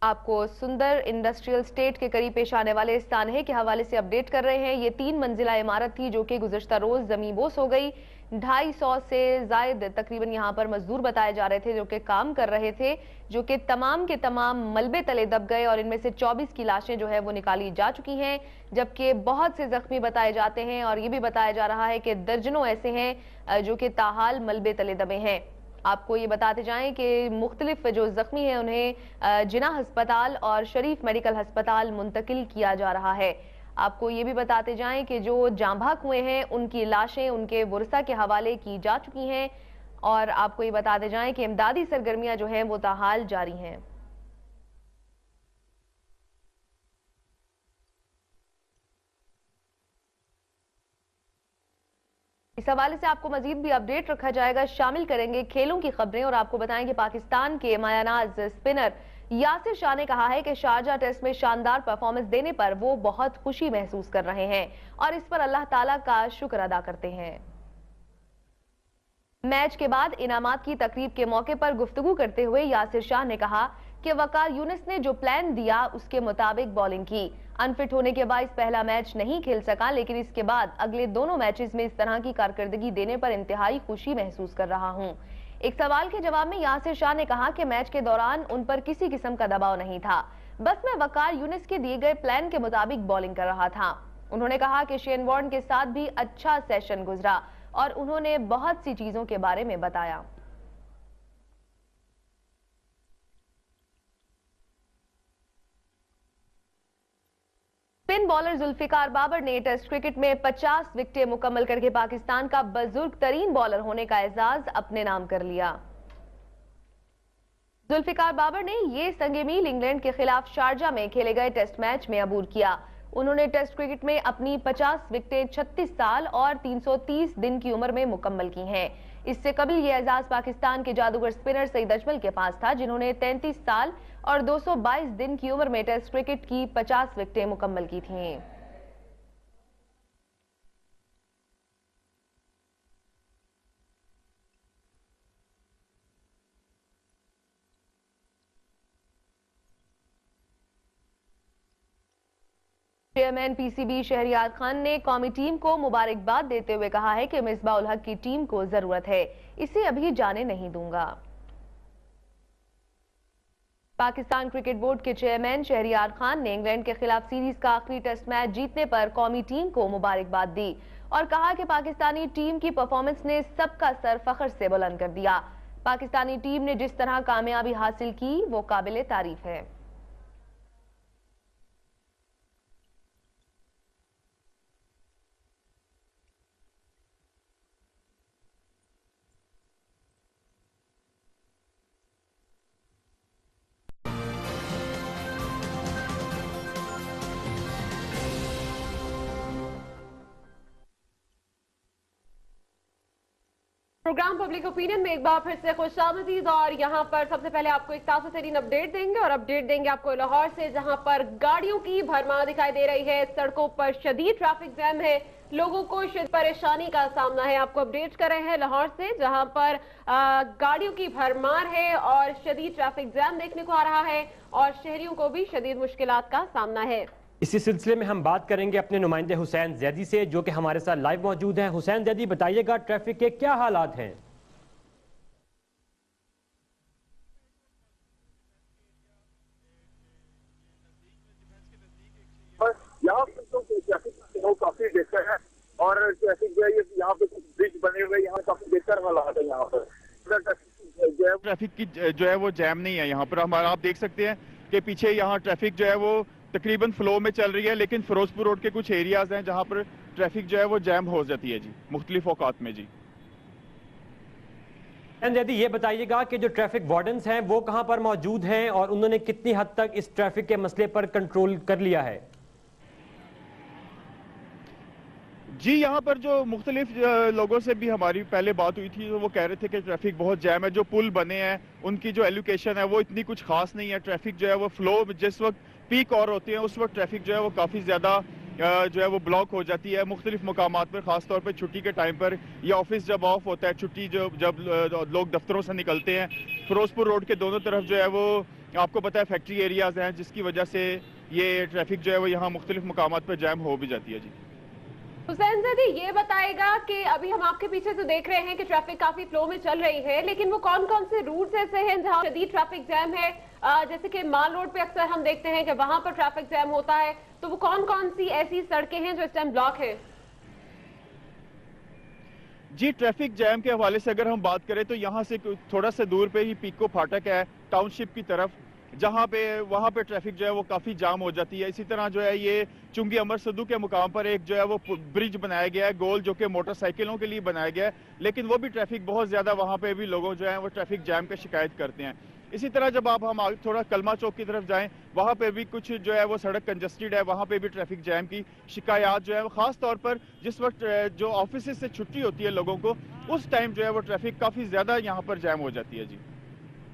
आपको सुंदर इंडस्ट्रियल स्टेट के करीब पेश आने वाले सानहे के हवाले से अपडेट कर रहे हैं। ये 3 मंजिला इमारत थी जो कि गुज़श्ता रोज ज़मींबोस हो गई। 250 से जायद तकरीबन यहाँ पर मजदूर बताए जा रहे थे जो कि काम कर रहे थे, जो कि तमाम के तमाम मलबे तले दब गए और इनमें से 24 की लाशें जो है वो निकाली जा चुकी हैं, जबकि बहुत से जख्मी बताए जाते हैं और ये भी बताया जा रहा है कि दर्जनों ऐसे हैं जो कि ताहाल मलबे तले दबे हैं। आपको ये बताते जाएं कि मुख्तलिफ जो जख्मी हैं उन्हें जिना अस्पताल और शरीफ मेडिकल अस्पताल मुंतकिल किया जा रहा है। आपको ये भी बताते जाएं कि जो जांबाक हुए हैं उनकी लाशें उनके वुरसा के हवाले की जा चुकी हैं, और आपको ये बताते जाएं कि इमदादी सरगर्मियां जो हैं वो ताहाल जारी हैं। इस हवाले से आपको मजीद भी अपडेट रखा जाएगा, शामिल करेंगे खेलों की खबरें, और आपको बताएंगे पाकिस्तान के मायानाज स्पिनर यासिर शाह ने कहा है कि शारजा टेस्ट में शानदार परफॉर्मेंस देने पर वो बहुत खुशी महसूस कर रहे हैं और इस पर अल्लाह ताला का शुक्र अदा करते हैं। मैच के बाद इनामात की तकरीब के मौके पर गुफ्तगू करते हुए यासिर शाह ने कहा कि वकार यूनिस ने जो प्लान दिया उसके मुताबिक बॉलिंग की। अनफिट होने के बाद पहला मैच नहीं खेल सका, लेकिन इसके बाद अगले दोनों मैचेस में इस तरह की कारकर्दगी देने पर इंतहाई खुशी महसूस कर रहा हूं। एक सवाल के जवाब में यासिर शाह ने कहा कि मैच के दौरान उन पर किसी किस्म का दबाव नहीं था, बस मैं वकार यूनिस के दिए गए प्लान के मुताबिक बॉलिंग कर रहा था। उन्होंने कहा कि शेन वॉर्न के साथ भी अच्छा सेशन गुजरा और उन्होंने बहुत सी चीजों के बारे में बताया। स्पिन बॉलर जुल्फिकार बाबर ने टेस्ट क्रिकेट में 50 विकेटें मुकम्मल करके पाकिस्तान का बुजुर्ग तरीन बॉलर होने का एजाज अपने नाम कर लिया। जुल्फिकार बाबर ने ये संगे मील इंग्लैंड के खिलाफ शारजा में खेले गए टेस्ट मैच में अबूर किया। उन्होंने टेस्ट क्रिकेट में अपनी 50 विकेटें 36 साल और 330 दिन की उम्र में मुकम्मल की हैं। इससे कबल ये एजाज पाकिस्तान के जादूगर स्पिनर सईद अजमल के पास था, जिन्होंने 33 साल और 222 दिन की उम्र में टेस्ट क्रिकेट की 50 विकेटें मुकम्मल की थीं। चेयरमैन पीसीबी शहरियार खान ने कौमी टीम को मुबारकबाद देते हुए कहा है कि मिसबाह उल हक की टीम को जरूरत है, इसे अभी जाने नहीं दूंगा। पाकिस्तान क्रिकेट बोर्ड के चेयरमैन शहरियार खान ने इंग्लैंड के खिलाफ सीरीज का आखिरी टेस्ट मैच जीतने पर कौमी टीम को मुबारकबाद दी और कहा कि पाकिस्तानी टीम की परफॉर्मेंस ने सबका सर फख्र से बुलंद कर दिया। पाकिस्तानी टीम ने जिस तरह कामयाबी हासिल की वो काबिले तारीफ है। प्रोग्राम पब्लिक ओपिनियन में एक बार फिर से खुशामदीद और यहाँ पर सबसे पहले आपको एक ताज़ा तरीन अपडेट देंगे और अपडेट देंगे आपको लाहौर से, जहाँ पर गाड़ियों की भरमार दिखाई दे रही है। सड़कों पर शदीद ट्रैफिक जैम है, लोगों को शदीद परेशानी का सामना है। आपको अपडेट कर रहे हैं लाहौर से, जहाँ पर गाड़ियों की भरमार है और शदीद ट्रैफिक जैम देखने को आ रहा है और शहरियों को भी शदीद मुश्किलात का सामना है।
इसी सिलसिले में हम बात करेंगे अपने नुमाइंदे हुसैन जैदी से, जो कि हमारे साथ लाइव मौजूद हैं। हुसैन जैदी, बताइएगा ट्रैफिक के क्या हालात हैं?
यहाँ पर तो ट्रैफिक काफी बेहतर है और ट्रैफिक जो है यहाँ पे कुछ ब्रिज बने हुए, यहाँ काफी बेहतर हालात है। यहाँ पर
ट्रैफिक की जो है वो जैम नहीं है यहाँ पर। हमारा आप देख सकते हैं कि पीछे यहाँ ट्रैफिक जो है वो तकरीबन फ्लो में चल रही है, लेकिन फिरोजपुर रोड के कुछ एरियाज हैं जहां पर ट्रैफिक जो है वो जैम हो जाती है जी, मुख्तलिफ औकात में जी।
यदि ये बताइएगा कि जो ट्रैफिक वार्डन्स हैं वो कहां पर मौजूद हैं और उन्होंने कितनी हद तक इस ट्रैफिक के मसले पर कंट्रोल कर लिया है?
जी, यहाँ पर जो मुख्तलिफ लोगों से भी हमारी पहले बात हुई थी, तो वो कह रहे थे कि ट्रैफिक बहुत जैम है। जो पुल बने हैं उनकी जो एलोकेशन है वो इतनी कुछ खास नहीं है। ट्रैफिक जो है वो फ्लो जिस वक्त पीक और होती है उस वक्त ट्रैफिक जो है वो काफ़ी ज़्यादा जो है वो ब्लॉक हो जाती है मुख्तलिफ मकामात पर, ख़ासतौर पर छुट्टी के टाइम पर या ऑफिस जब ऑफ होता है, छुट्टी जब लोग दफ्तरों से निकलते हैं। फिरोजपुर रोड के दोनों तरफ जो है वो आपको पता है फैक्ट्री एरियाज हैं, जिसकी वजह से ये ट्रैफिक जो है वो यहाँ मुख्तलिफ मकामात पर जैम हो भी जाती है जी।
हुसैन जैदी, ये बताएगा कि अभी हम आपके पीछे तो देख रहे हैं कि ट्रैफिक काफी फ्लो में चल रही है, लेकिन वो कौन कौन से रूट्स ऐसे हैं जहां शदीद ट्रैफिक जैम है? जैसे कि माल रोड पे अक्सर हम देखते हैं कि वहां पर ट्रैफिक जैम होता है, तो वो कौन कौन सी ऐसी सड़कें हैं जो इस टाइम ब्लॉक है?
जी, ट्रैफिक जैम के हवाले से अगर हम बात करें तो यहाँ से थोड़ा सा दूर पे ही पीको फाटक है टाउनशिप की तरफ, जहाँ पे वहाँ पे ट्रैफिक जो है वो काफ़ी जाम हो जाती है। इसी तरह जो है ये चुंगी अमर सदू के मुकाम पर एक जो है वो ब्रिज बनाया गया है गोल, जो कि मोटरसाइकिलों के लिए बनाया गया है, लेकिन वो भी ट्रैफिक बहुत ज़्यादा, वहाँ पे भी लोगों जो है वो ट्रैफिक जैम की शिकायत करते हैं। इसी तरह जब हम थोड़ा कलमा चौक की तरफ जाएं, वहाँ पे भी कुछ जो है वो सड़क कंजस्टेड है, वहाँ पे भी ट्रैफिक जैम की शिकायत जो है वो ख़ास तौर पर जिस वक्त जो ऑफिस से छुट्टी होती है लोगों को, उस टाइम जो है वो ट्रैफिक काफ़ी ज़्यादा यहाँ पर जैम हो जाती है जी।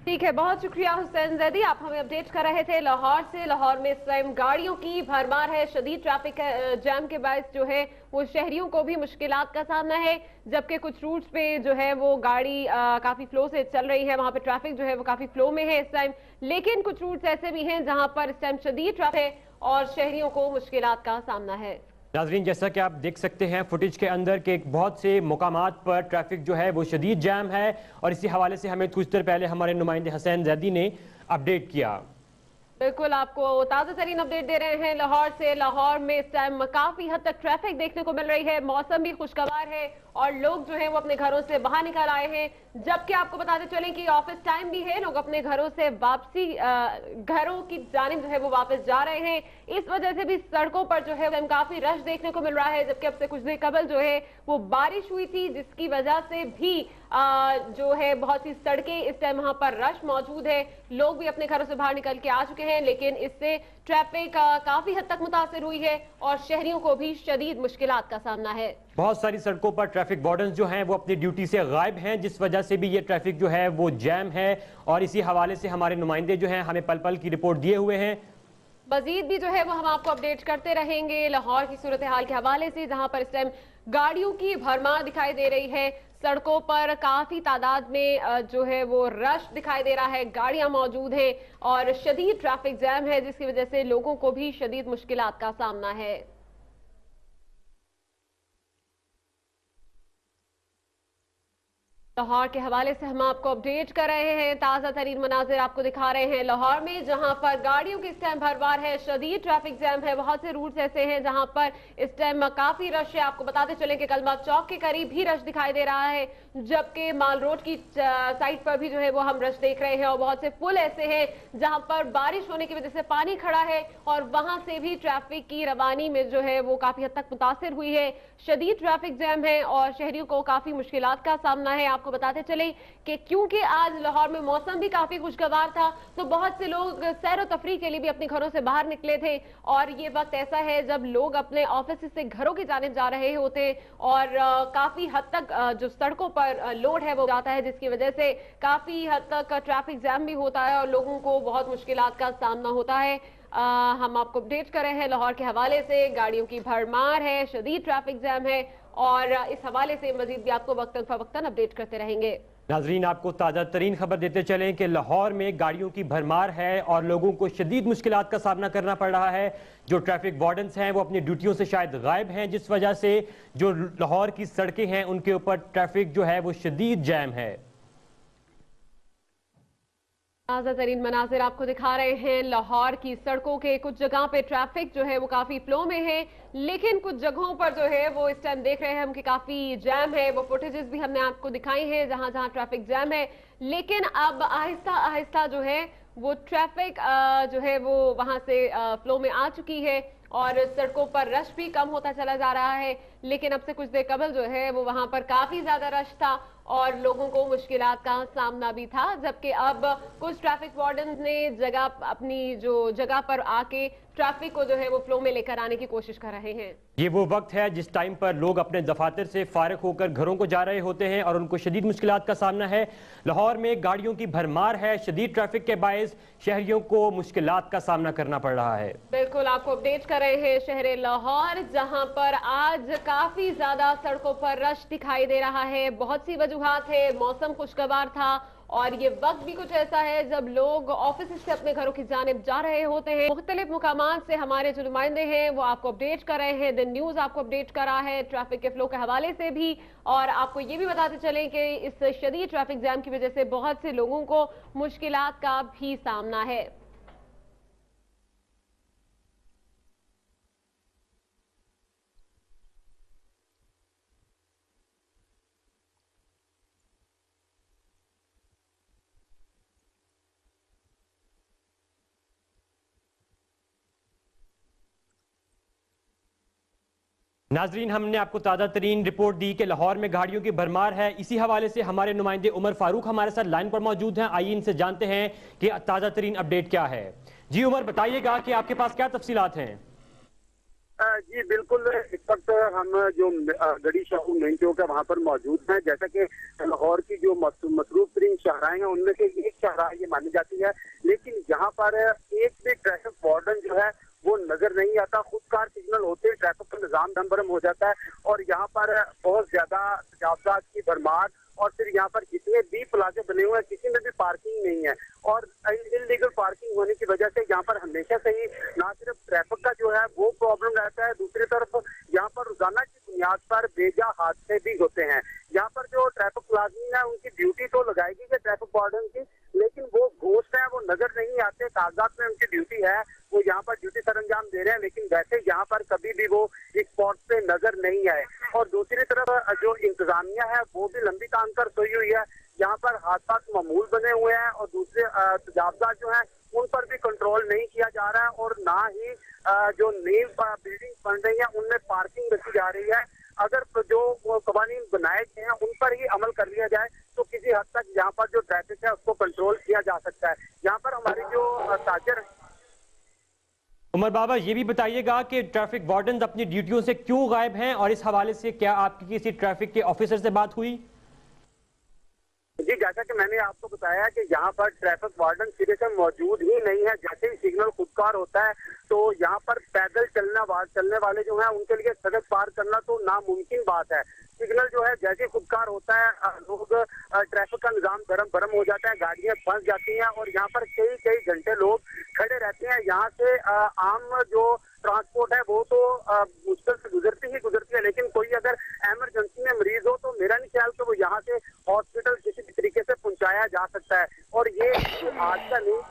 ठीक है, बहुत शुक्रिया हुसैन जैदी, आप हमें अपडेट कर रहे थे लाहौर से। लाहौर में स्वयं गाड़ियों की भरमार है, शदीद ट्रैफिक जैम के बायस जो है वो शहरियों को भी मुश्किलात का सामना है, जबकि कुछ रूट्स पे जो है वो गाड़ी काफी फ्लो से चल रही है, वहां पे ट्रैफिक जो है वो काफी फ्लो में है इस टाइम, लेकिन कुछ रूट्स ऐसे भी हैं जहां पर इस टाइम शदीद ट्रैफिक है और शहरियों को मुश्किलात का सामना है।
नाज़रीन, जैसा कि आप देख सकते हैं फुटेज के अंदर के बहुत से मुकामात पर ट्रैफिक जो है वो शदीद जैम है और इसी हवाले से हमें कुछ देर पहले हमारे नुमाइंदे हुसैन जैदी ने अपडेट किया।
बिल्कुल, आपको ताज़ा तरीन अपडेट दे रहे हैं लाहौर से। लाहौर में इस टाइम काफी हद तक ट्रैफिक देखने को मिल रही है, मौसम भी खुशगवार है और लोग जो हैं वो अपने घरों से बाहर निकल आए हैं, जबकि आपको बताते चलें कि ऑफिस टाइम भी है, लोग अपने घरों से वापसी घरों की जानिब जो है वो वापस जा रहे हैं। इस वजह से भी सड़कों पर जो है काफी रश देखने को मिल रहा है, जबकि अब से कुछ देर कबल जो है वो बारिश हुई थी, जिसकी वजह से भी जो है बहुत सी सड़कें इस टाइम वहां पर रश मौजूद है, लोग भी अपने घरों से बाहर निकल के आ चुके हैं, लेकिन इससे ट्रैफिक काफी हद तक मुतासिर हुई है और शहरियों को भी शदीद मुश्किलात का सामना है।
बहुत सारी सड़कों पर ट्रैफिक वार्डन्स जो हैं वो अपनी ड्यूटी से गायब हैं, जिस वजह से भी ये ट्रैफिक जो है वो जैम है और इसी हवाले से हमारे नुमाइंदे जो हैं हमें पल पल की रिपोर्ट दिए हुए हैं।
मजीद भी जो है वो हम आपको अपडेट करते रहेंगे लाहौर की सूरत हाल के हवाले से, जहां पर इस टाइम गाड़ियों की भरमार दिखाई दे रही है, सड़कों पर काफी तादाद में जो है वो रश दिखाई दे रहा है, गाड़ियां मौजूद हैं और शदीद ट्रैफिक जैम है, जिसकी वजह से लोगों को भी शदीद मुश्किलात का सामना है। लाहौर के हवाले से हम आपको अपडेट कर रहे हैं। ताज़ा तरीन मनाजिर आपको दिखा रहे हैं लाहौर में, जहां पर गाड़ियों की इस टाइम भरमार है, शदीद ट्रैफिक जैम है। बहुत से रूट्स ऐसे हैं जहां पर इस टाइम काफी रश है। आपको बताते चलें कि कलबाग चौक के करीब भी रश दिखाई दे रहा है, जबकि माल रोड की साइड पर भी जो है वो हम रश देख रहे हैं। और बहुत से पुल ऐसे हैं जहां पर बारिश होने की वजह से पानी खड़ा है और वहां से भी ट्रैफिक की रवानी में जो है वो काफी हद तक मुतासिर हुई है। शदीद ट्रैफिक जैम है और शहरियों को काफी मुश्किलात का सामना है। आपको बताते चले कि क्योंकि आज लाहौर में मौसम भी काफी खुशगवार था, तो बहुत से लोग सैर व तफरीह के लिए भी अपने घरों से बाहर निकले थे। और ये वक्त ऐसा है जब लोग अपने ऑफिस से घरों की जानिब जा रहे होते हैं और काफी हद तक जो सड़कों पर लोड है वो जाता है, जिसकी वजह से काफी हद तक ट्रैफिक जैम भी होता है और लोगों को बहुत मुश्किलात का सामना होता है। हम आपको अपडेट कर रहे हैं लाहौर के हवाले से। गाड़ियों की भरमार है, शदीद ट्रैफिक जैम है और इस हवाले से मजीद भी आपको वक्तन फवक्तन अपडेट करते रहेंगे।
नाजरीन, आपको ताज़ा तरीन खबर देते चलें कि लाहौर में गाड़ियों की भरमार है और लोगों को शदीद मुश्किलात का सामना करना पड़ रहा है। जो ट्रैफिक वार्डन्स हैं वो अपनी ड्यूटियों से शायद गायब हैं, जिस वजह से जो लाहौर की सड़कें हैं उनके ऊपर ट्रैफिक जो है वो शदीद जैम है।
ताज़ा तरीन मनाजिर आपको दिखा रहे हैं लाहौर की सड़कों के। कुछ जगह पे ट्रैफिक जो है वो काफी फ्लो में है, लेकिन कुछ जगहों पर जो है वो इस टाइम देख रहे हैं हम कि काफी जैम है। वो फुटेजेस भी हमने आपको दिखाई हैं जहां जहां ट्रैफिक जैम है, लेकिन अब आहिस्ता आहिस्ता जो है वो ट्रैफिक जो है वो वहां से फ्लो में आ चुकी है और सड़कों पर रश भी कम होता चला जा रहा है। लेकिन अब से कुछ देर कबल जो है वो वहां पर काफी ज्यादा रश था और लोगों को मुश्किलात का सामना भी था, जबकि अब कुछ ट्रैफिक वार्डन ने अपनी जो जगह पर आके ट्रैफिक को जो है वो फ्लो में लेकर आने की कोशिश कर रहे हैं।
ये वो वक्त है जिस टाइम पर लोग अपने दफातर से फारिग होकर घरों को जा रहे होते हैं और उनको शदीद मुश्किलात का सामना है। लाहौर में गाड़ियों की भरमार है, शदीद ट्रैफिक के बायस शहरियों को मुश्किलात का सामना करना पड़ रहा है।
बिल्कुल आपको अपडेट कर रहे हैं शहर लाहौर, जहां पर आज काफी ज्यादा सड़कों पर रश दिखाई दे रहा है। बहुत सी वजूहात है, मौसम खुशगवार था और ये वक्त भी कुछ ऐसा है जब लोग ऑफिस से अपने घरों की जानिब जा रहे होते हैं। मुख्तलिफ मुकामात से हमारे जो नुमाइंदे हैं वो आपको अपडेट कर रहे हैं। दिन न्यूज आपको अपडेट कर रहा है ट्रैफिक के फ्लो के हवाले से भी, और आपको ये भी बताते चलें कि इस शदीद ट्रैफिक जैम की वजह से बहुत से लोगों को मुश्किलात का भी सामना है।
नाजरीन, हमने आपको ताज़ा तरीन रिपोर्ट दी कि लाहौर में गाड़ियों की भरमार है। इसी हवाले से हमारे नुमाइंदे उमर फारूक हमारे साथ लाइन पर मौजूद हैं। आइए इनसे जानते हैं कि ताज़ा तरीन अपडेट क्या है। जी उमर, बताइएगा कि आपके पास क्या तफसीलात हैं।
जी बिल्कुल, इस वक्त हम जो गड़ी शाहू मेन चौक है वहाँ पर मौजूद हैं। जैसा कि लाहौर की जो मसरूफ तरीन शाहराएं हैं उनमें से एक शाहराह ये मानी जाती है, लेकिन यहाँ पर एक भी ट्रैफिक वार्डन जो है वो नजर नहीं आता। खुदकार सिग्नल होते ट्रैफिक का निजाम दमबरम हो जाता है और यहाँ पर बहुत ज्यादा तजावजात की भरमार और फिर यहाँ पर जितने भी प्लाजे बने हुए हैं किसी में भी पार्किंग नहीं है और इलीगल पार्किंग होने की वजह से यहाँ पर हमेशा से ही ना सिर्फ ट्रैफिक का जो है वो प्रॉब्लम रहता है, दूसरी तरफ यहाँ पर रोजाना की बुनियाद पर बेजा हादसे भी होते हैं। यहाँ पर जो ट्रैफिक मुलाजिम है उनकी ड्यूटी तो लगाएगी कि ट्रैफिक वार्डन की, लेकिन वो घोस्ट है वो नजर नहीं आते। कागजात में उनकी ड्यूटी है, वो यहाँ पर ड्यूटी सर अंजाम दे रहे हैं, लेकिन वैसे यहाँ पर कभी भी वो इस स्पॉट पे नजर नहीं आए। और दूसरी तरफ जो इंतजामिया है वो भी लंबी तान कर सोई हुई है। यहाँ पर हादसा मामूल बने हुए हैं और दूसरे तजावजात जो है उन पर भी कंट्रोल नहीं किया जा रहा है और ना ही जो नई बिल्डिंग बन रही है उनमें पार्किंग रखी जा रही है। अगर जो कवानीन बनाए गए हैं उन पर ही अमल कर लिया जाए तो किसी हद तक यहाँ पर जो ट्रैफिक है उसको कंट्रोल किया जा सकता है। यहाँ पर हमारी जो ताजर
उमर बाबा, ये भी बताइएगा कि ट्रैफिक वार्डन अपनी ड्यूटियों से क्यों गायब हैं और इस हवाले से क्या आपकी किसी ट्रैफिक के ऑफिसर से बात हुई?
जी, जैसा कि मैंने आपको बताया कि यहाँ पर ट्रैफिक वार्डन सिरे से मौजूद ही नहीं है। जैसे ही सिग्नल खुदकार होता है तो यहाँ पर पैदल चलने वाले जो हैं उनके लिए सड़क पार करना तो नामुमकिन बात है। सिग्नल जो है जैसे खुदकार होता है लोग ट्रैफिक का निजाम बरम हो जाता है, गाड़ियां फंस जाती हैं और यहाँ पर कई घंटे लोग खड़े रहते हैं। यहाँ से आम जो ट्रांसपोर्ट है वो तो मुश्किल से गुजरती है, लेकिन कोई अगर इमरजेंसी में मरीज हो तो मेरा नहीं ख्याल कि वो यहाँ से हॉस्पिटल किसी भी तरीके से पहुंचाया जा सकता है। और ये आज का नहीं।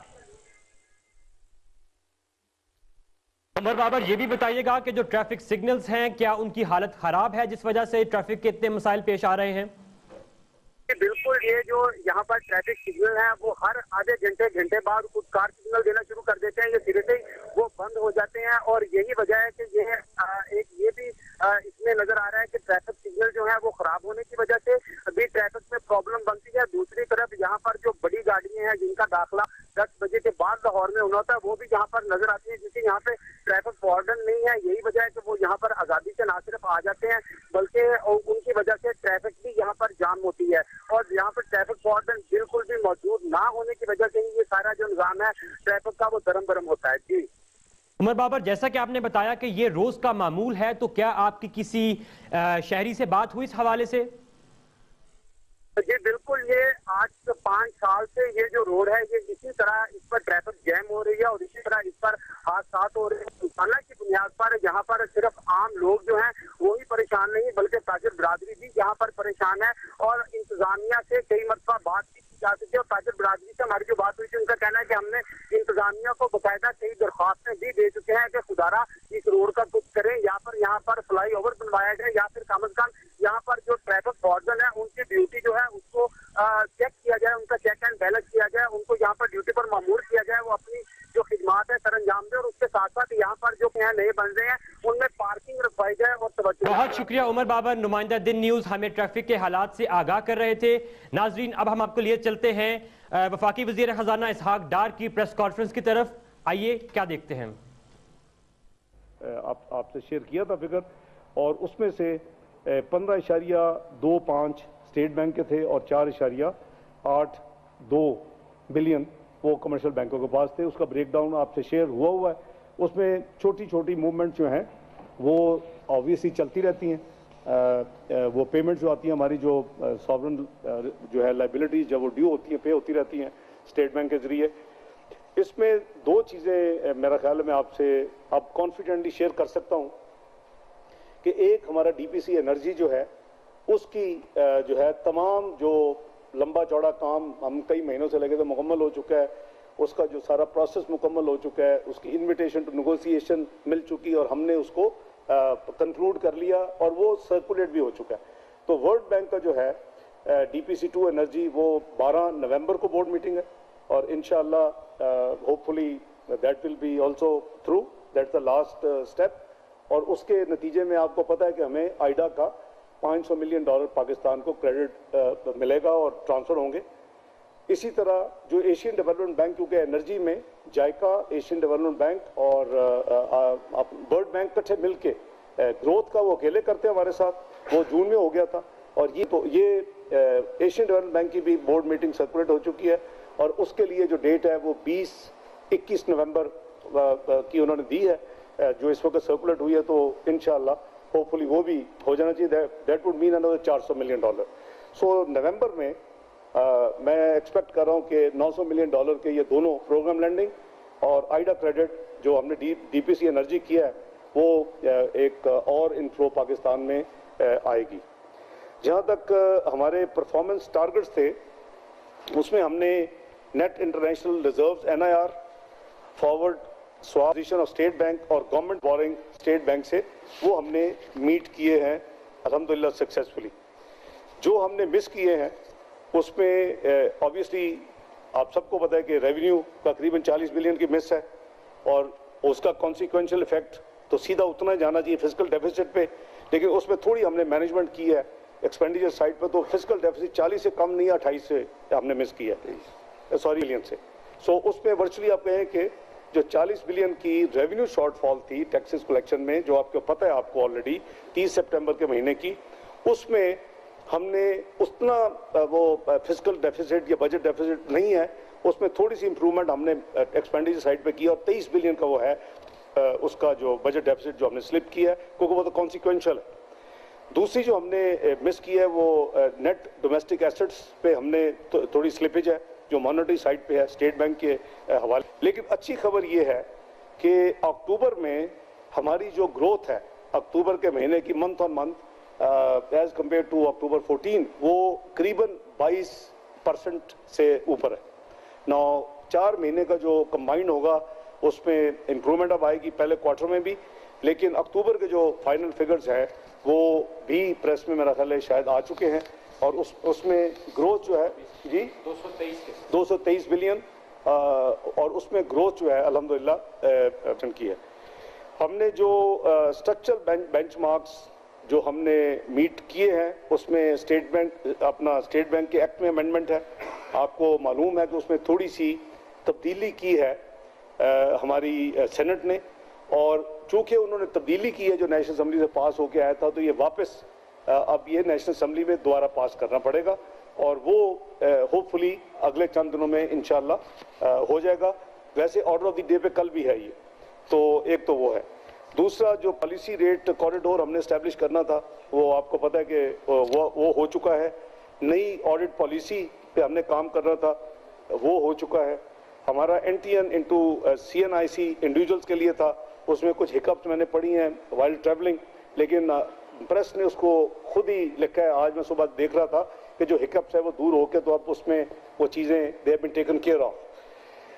उमर बाबर, ये भी बताइएगा कि जो ट्रैफिक सिग्नल्स हैं क्या उनकी हालत खराब है जिस वजह से ट्रैफिक के इतने मसाइल पेश आ रहे हैं?
बिल्कुल, ये जो यहाँ पर ट्रैफिक सिग्नल है वो हर आधे घंटे बाद कुछ कार सिग्नल देना शुरू कर देते हैं, ये सिरे से वो बंद हो जाते हैं। और यही वजह है कि ये भी इसमें नजर आ रहा है कि ट्रैफिक सिग्नल जो है वो खराब होने की वजह से अभी ट्रैफिक में प्रॉब्लम बनती है। दूसरी तरफ यहाँ पर जो बड़ी गाड़ियां हैं जिनका दाखिला 10 बजे के बाद लाहौर में होना होता है वो भी यहाँ पर नजर आती है, क्योंकि यहाँ पे ट्रैफिक वार्डन नहीं है। यही वजह है कि वो यहाँ पर आजादी से ना सिर्फ आ जाते हैं बल्कि उनकी वजह से ट्रैफिक भी यहाँ पर जाम होती है। और यहाँ पर ट्रैफिक वार्डन बिल्कुल भी मौजूद ना होने की वजह से ये सारा जो निजाम है ट्रैफिक का वो दरम बरम होता है। जी
उमर बाबर, जैसा कि आपने बताया कि ये रोज का मामूल है, तो क्या आपकी किसी शहरी से बात हुई इस हवाले से?
जी बिल्कुल, ये आज से 5 साल से ये जो रोड है ये इसी तरह इस पर ट्रैफिक जैम हो रही है और इसी तरह इस पर हादसा हो रहे हैं। इंसानियत की बुनियाद पर यहाँ पर सिर्फ आम लोग जो हैं वो ही परेशान नहीं बल्कि ताजिर बिरादरी भी यहाँ पर परेशान है। और इंतजामिया से कई मरतबा बात की जा सकती है और ताजिर बिरादरी से हमारी जो बात हुई थी उनका कहना है कि हमने इंतजामिया को बाकायदा कई दरख्वास्तें भी दे चुके हैं कि खुदारा इस रोड का कुछ करें, यहाँ पर फ्लाई ओवर बनवाया जाए या फिर कम अज कम यहाँ पर जो ट्रैफिक वार्डन है उनकी ड्यूटी जो है उसको चेक किया जाए, उनका चेक एंड बैलेंस किया जाए, उनको यहाँ पर ड्यूटी पर मामूर किया जाए, वो अपनी जो खिदमात है सर अंजाम दे। और उसके साथ साथ यहाँ पर जो नए बन रहे हैं उनमें पार्किंग रखवाई जाए। और
बहुत शुक्रिया उमर बाबर, नुमाइंदा दिन न्यूज हमें ट्रैफिक के हालात से आगाह कर रहे थे। नाजरीन, अब हम आपको लिए चलते हैं वफाकी वजीर खजाना इसहाक डार की प्रेस कॉन्फ्रेंस की तरफ। आइए क्या देखते हैं।
आपसे शेयर किया था फिगर, और उसमें से 15.25 स्टेट बैंक के थे और 4.82 बिलियन वो कमर्शियल बैंकों के पास थे। उसका ब्रेकडाउन आपसे शेयर हुआ है। उसमें छोटी छोटी मूवमेंट जो हैं वो ऑब्वियसली चलती रहती हैं। वो पेमेंट जो आती है हमारी जो सॉवरन जो है लाइबिलिटीज जब वो ड्यू होती है पे होती रहती हैं स्टेट बैंक के जरिए। इसमें 2 चीज़ें मेरा ख्याल है मैं आपसे अब कॉन्फिडेंटली शेयर कर सकता हूँ कि एक हमारा डीपीसी एनर्जी जो है उसकी जो है तमाम जो लंबा चौड़ा काम हम कई महीनों से लगे तो मुकम्मल हो चुका है। उसका जो सारा प्रोसेस मुकम्मल हो चुका है, उसकी इनविटेशन टू नेगोशिएशन मिल चुकी और हमने उसको कंक्लूड कर लिया और वो सर्कुलेट भी हो चुका है। तो वर्ल्ड बैंक का जो है DPC2 एनर्जी वो 12 नवंबर को बोर्ड मीटिंग है और इंशाअल्लाह hopefully that will be also through, that's the last step. और उसके नतीजे में आपको पता है कि हमें आइडा का $500 मिलियन पाकिस्तान को क्रेडिट मिलेगा और ट्रांसफर होंगे। इसी तरह जो एशियन डेवलपमेंट बैंक, क्योंकि एनर्जी में जायका, एशियन डेवलपमेंट बैंक और वर्ल्ड बैंक इकट्ठे मिलके ग्रोथ का वो अकेले करते हैं हमारे साथ, वो जून में हो गया था। और ये एशियन डेवलपमेंट बैंक की भी बोर्ड मीटिंग सर्कुलेट हो चुकी है और उसके लिए जो डेट है वो 20-21 नवंबर की उन्होंने दी है जो इस वक्त सर्कुलेट हुई है। तो इंशाल्लाह होपफुली वो भी हो जाना चाहिए। That would mean another $400 million. So November में मैं एक्सपेक्ट कर रहा हूँ कि $900 मिलियन के ये दोनों प्रोग्राम लैंडिंग और आइडा क्रेडिट जो हमने DPC एनर्जी किया है वो एक और इनफ्लो पाकिस्तान में आएगी। जहाँ तक हमारे परफॉर्मेंस टारगेट्स थे उसमें हमने net international reserves NIR, forward swap position of state bank और गवर्नमेंट बोरिंग स्टेट बैंक से वो हमने मीट किए हैं अल्हम्दुलिल्लाह सक्सेसफुली। जो हमने मिस किए हैं उसमें ऑब्वियसली आप सबको पता है कि रेवेन्यू तकरीबन 40 बिलियन की मिस है और उसका कॉन्सिक्वेंशियल इफेक्ट तो सीधा उतना ही जाना चाहिए फिजिकल डेफिसिट पे, लेकिन उसमें थोड़ी हमने मैनेजमेंट की है एक्सपेंडिचर साइड पे। तो फिजिकल डेफिसिट 40 से कम नहीं, 28 से हमने मिस किया है, सॉरी बिलियन से। सो उसमें वर्चुअली आप कहें कि जो 40 बिलियन की रेवेन्यू शॉर्टफॉल थी टैक्सेस कलेक्शन में, जो आपको पता है आपको ऑलरेडी 30 सितंबर के महीने की, उसमें हमने उतना वो फिजिकल डेफिसिट या बजट डेफिसिट नहीं है, उसमें थोड़ी सी इंप्रूवमेंट हमने एक्सपेंडिचर साइड पे की और 23 बिलियन का वो है उसका जो बजट डेफिसिट जो हमने स्लिप किया है, क्योंकि वो तो कॉन्सिक्वेंशियल है। दूसरी जो हमने मिस की है वो नेट डोमेस्टिक एसेट्स पे हमने थोड़ी स्लिपेज है जो मॉनेटरी साइड पे है स्टेट बैंक के हवाले। लेकिन अच्छी खबर ये है कि अक्टूबर में हमारी जो ग्रोथ है अक्टूबर के महीने की month on month as compare to October 14 वो करीबन 22% से ऊपर है। 4 महीने का जो कंबाइंड होगा उसमें इम्प्रूवमेंट अब आएगी पहले क्वार्टर में भी, लेकिन अक्टूबर के जो फाइनल फिगर्स हैं वो भी प्रेस में मेरा ख्याल है शायद आ चुके हैं, और उसमें ग्रोथ जो है जी 223 बिलियन, और उसमें ग्रोथ जो है अल्हम्दुलिल्लाह की है। हमने जो स्ट्रक्चरल बेंचमार्क्स जो हमने मीट किए हैं उसमें स्टेट बैंक के एक्ट में अमेंडमेंट है। आपको मालूम है कि उसमें थोड़ी सी तब्दीली की है हमारी सेनेट ने, और चूंकि उन्होंने तब्दीली की है जो नेशनल असेंबली से पास होकर आया था, तो ये वापस अब ये नेशनल असेंबली में दोबारा पास करना पड़ेगा, और वो होपफुली अगले चंद दिनों में इंशाल्लाह हो जाएगा। वैसे ऑर्डर ऑफ द डे पे कल भी है ये, तो एक तो वो है। दूसरा जो पॉलिसी रेट कॉरिडोर हमने इस्टेब्लिश करना था वो आपको पता है कि वो हो चुका है। नई ऑडिट पॉलिसी पे हमने काम करना था, वो हो चुका है। हमारा NTN इंटू CNIC इंडिविजुअल्स के लिए था, उसमें कुछ हिकअप्स मैंने पढ़ी हैं वाइल ट्रैवलिंग, लेकिन प्रेस ने उसको खुद ही लिखा है। आज मैं सुबह देख रहा था कि जो हिकअप्स है वो दूर होके, तो अब उसमें वो चीज़ें they have been taken care of.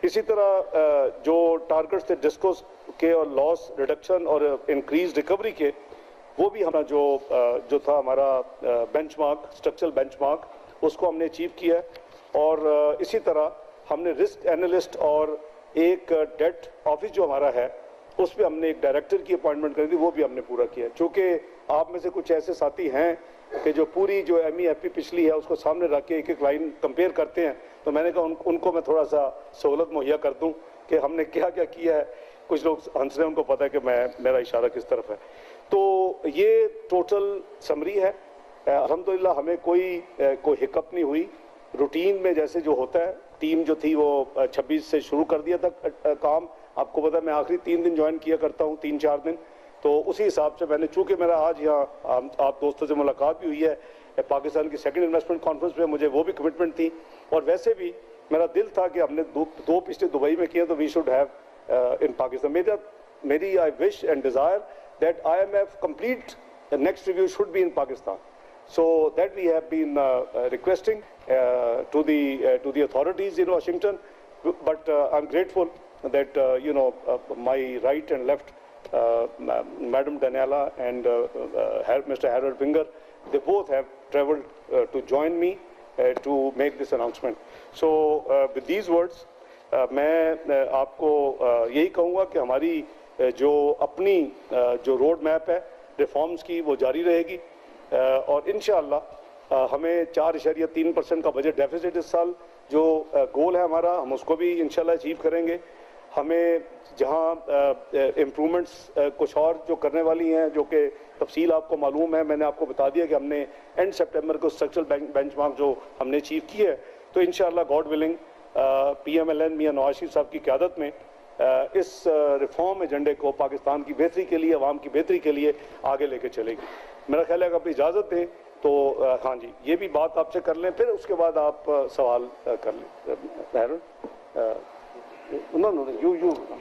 इसी तरह जो टारगेट्स थे डिस्कोस के और लॉस रिडक्शन और इंक्रीज रिकवरी के, वो भी हमारा जो था हमारा बेंचमार्क, स्ट्रक्चरल बेंचमार्क, उसको हमने अचीव किया है। और इसी तरह हमने रिस्क एनालिस्ट और एक डेट ऑफिस जो हमारा है उस पर हमने एक डायरेक्टर की अपॉइंटमेंट करी थी, वो भी हमने पूरा किया। चूँकि आप में से कुछ ऐसे साथी हैं कि जो पूरी जो MEFP पिछली है उसको सामने रख के एक एक लाइन कंपेयर करते हैं, तो मैंने कहा उनको मैं थोड़ा सा सहूलत मुहैया कर दूं कि हमने क्या क्या किया है। कुछ लोग हंस रहे हैं, उनको पता है कि मेरा इशारा किस तरफ है। तो ये टोटल समरी है। अल्हम्दुलिल्लाह हमें कोई हिकअप नहीं हुई। रूटीन में जैसे जो होता है, टीम जो थी वो 26 से शुरू कर दिया था काम। आपको पता है मैं आखिरी 3 दिन ज्वाइन किया करता हूँ, 3-4 दिन, तो उसी हिसाब से मैंने, चूंकि मेरा आज यहाँ आप दोस्तों से मुलाकात भी हुई है पाकिस्तान की सेकंड इन्वेस्टमेंट कॉन्फ्रेंस में, मुझे वो भी कमिटमेंट थी, और वैसे भी मेरा दिल था कि हमने दो पिछले दुबई में किया, तो we should have in Pakistan. मेरी I wish and desire that IMF complete next review should be in Pakistan, so that we have been requesting to the authorities in Washington, but I'm grateful that my right and left, Madam Daniela and Mr. Harold Finger, they both have traveled to join me to make this announcement. So with these words मैं आपको यही कहूँगा कि हमारी जो अपनी जो road map है रिफॉर्म्स की वो जारी रहेगी, और इंशाअल्लाह हमें 4.3% का बजट डेफिसिट इस साल जो गोल है हमारा, हम उसको भी इंशाअल्लाह अचीव करेंगे। हमें जहां इम्प्रूवमेंट्स कुछ और जो करने वाली हैं, जो कि तफसील आपको मालूम है, मैंने आपको बता दिया कि हमने एंड सितंबर को स्ट्रक्चरल बेंचमार्क जो हमने अचीव की है, तो इंशाअल्लाह गॉड विलिंग PMLN मियां नवाज शरीफ साहब की क़यादत में इस रिफॉर्म एजेंडे को पाकिस्तान की बेहतरी के लिए, अवाम की बेहतरी के लिए आगे लेके चलेगी। मेरा ख्याल है अगर आप इजाज़त दें तो हाँ जी, ये भी बात आपसे कर लें, फिर उसके बाद आप सवाल कर लें। No,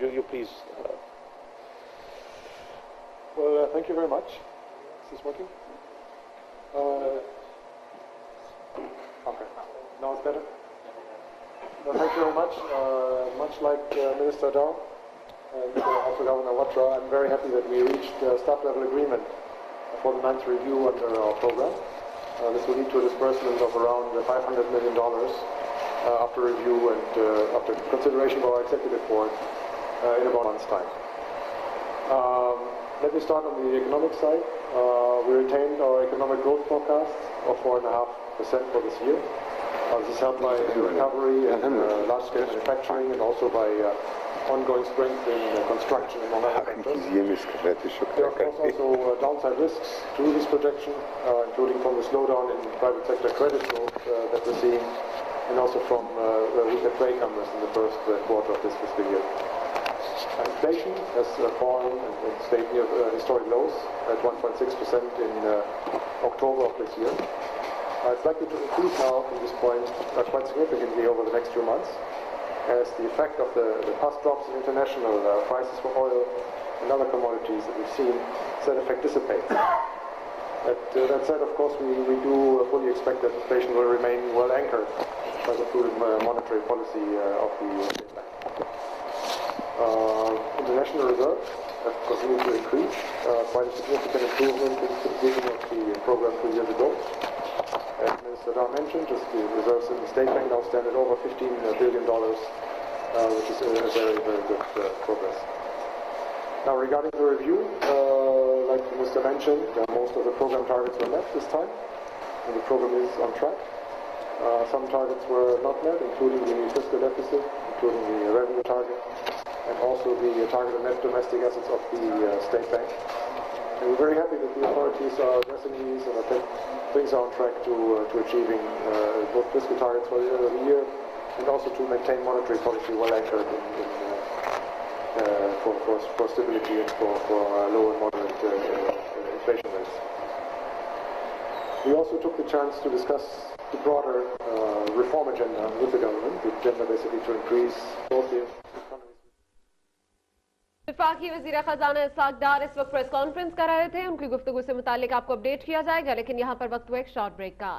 you please.
Well, thank you very much. Is this working? Okay. Now it's better? No, thank you very much. Much like Minister Dow and also Governor Watra, I'm very happy that we reached a staff-level agreement for the 9th review under our program. This will lead to a disbursement of around $500 million after review and after consideration by our executive board in about a month's time. Let me start on the economic side. We retained our economic growth forecast of 4.5% for this year. This is helped by recovery and large-scale manufacturing, and also by ongoing strength in construction and other sectors. There are of course also downside risks to this projection, including from the slowdown in private sector credit growth that we're seeing, and also from weaker trade numbers in the first quarter of this fiscal year. Inflation has fallen and stayed near historic lows at 1.6% in October of this year. It's likely to increase now from this point quite significantly over the next few months, as the effect of the past drops in international prices for oil and other commodities that we've seen, that effect dissipates. That said, of course, we do fully expect that the station will remain well anchored by the prudent monetary policy of the State Bank. International reserves have continued to increase, quite a significant improvement since the beginning of the program 2 years ago. As Minister Dar mentioned, just the reserves in the State Bank now stand at over $15 billion, which is a very, very good progress. Now, regarding the review, like the Minister mentioned, most of the program targets were met this time, and the program is on track. Some targets were not met, including the fiscal deficit, including the revenue target, and also the target of net domestic assets of the State Bank. And we're very happy that the authorities are addressing these, and I think things are on track to achieving both fiscal targets for the year, and also to maintain monetary policy well anchored for stability and for low and moderate inflation rates. We also took the chance to discuss the broader reform agenda with the government, the agenda basically to increase both the
वफाकी वज़ीर ख़ज़ाना इस्हाक़ डार इस वक्त press conference कर रहे थे। उनकी गुफ्तगू से मुतालिक आपको अपडेट किया जाएगा, लेकिन यहाँ पर वक्त हुआ एक शॉर्ट ब्रेक का।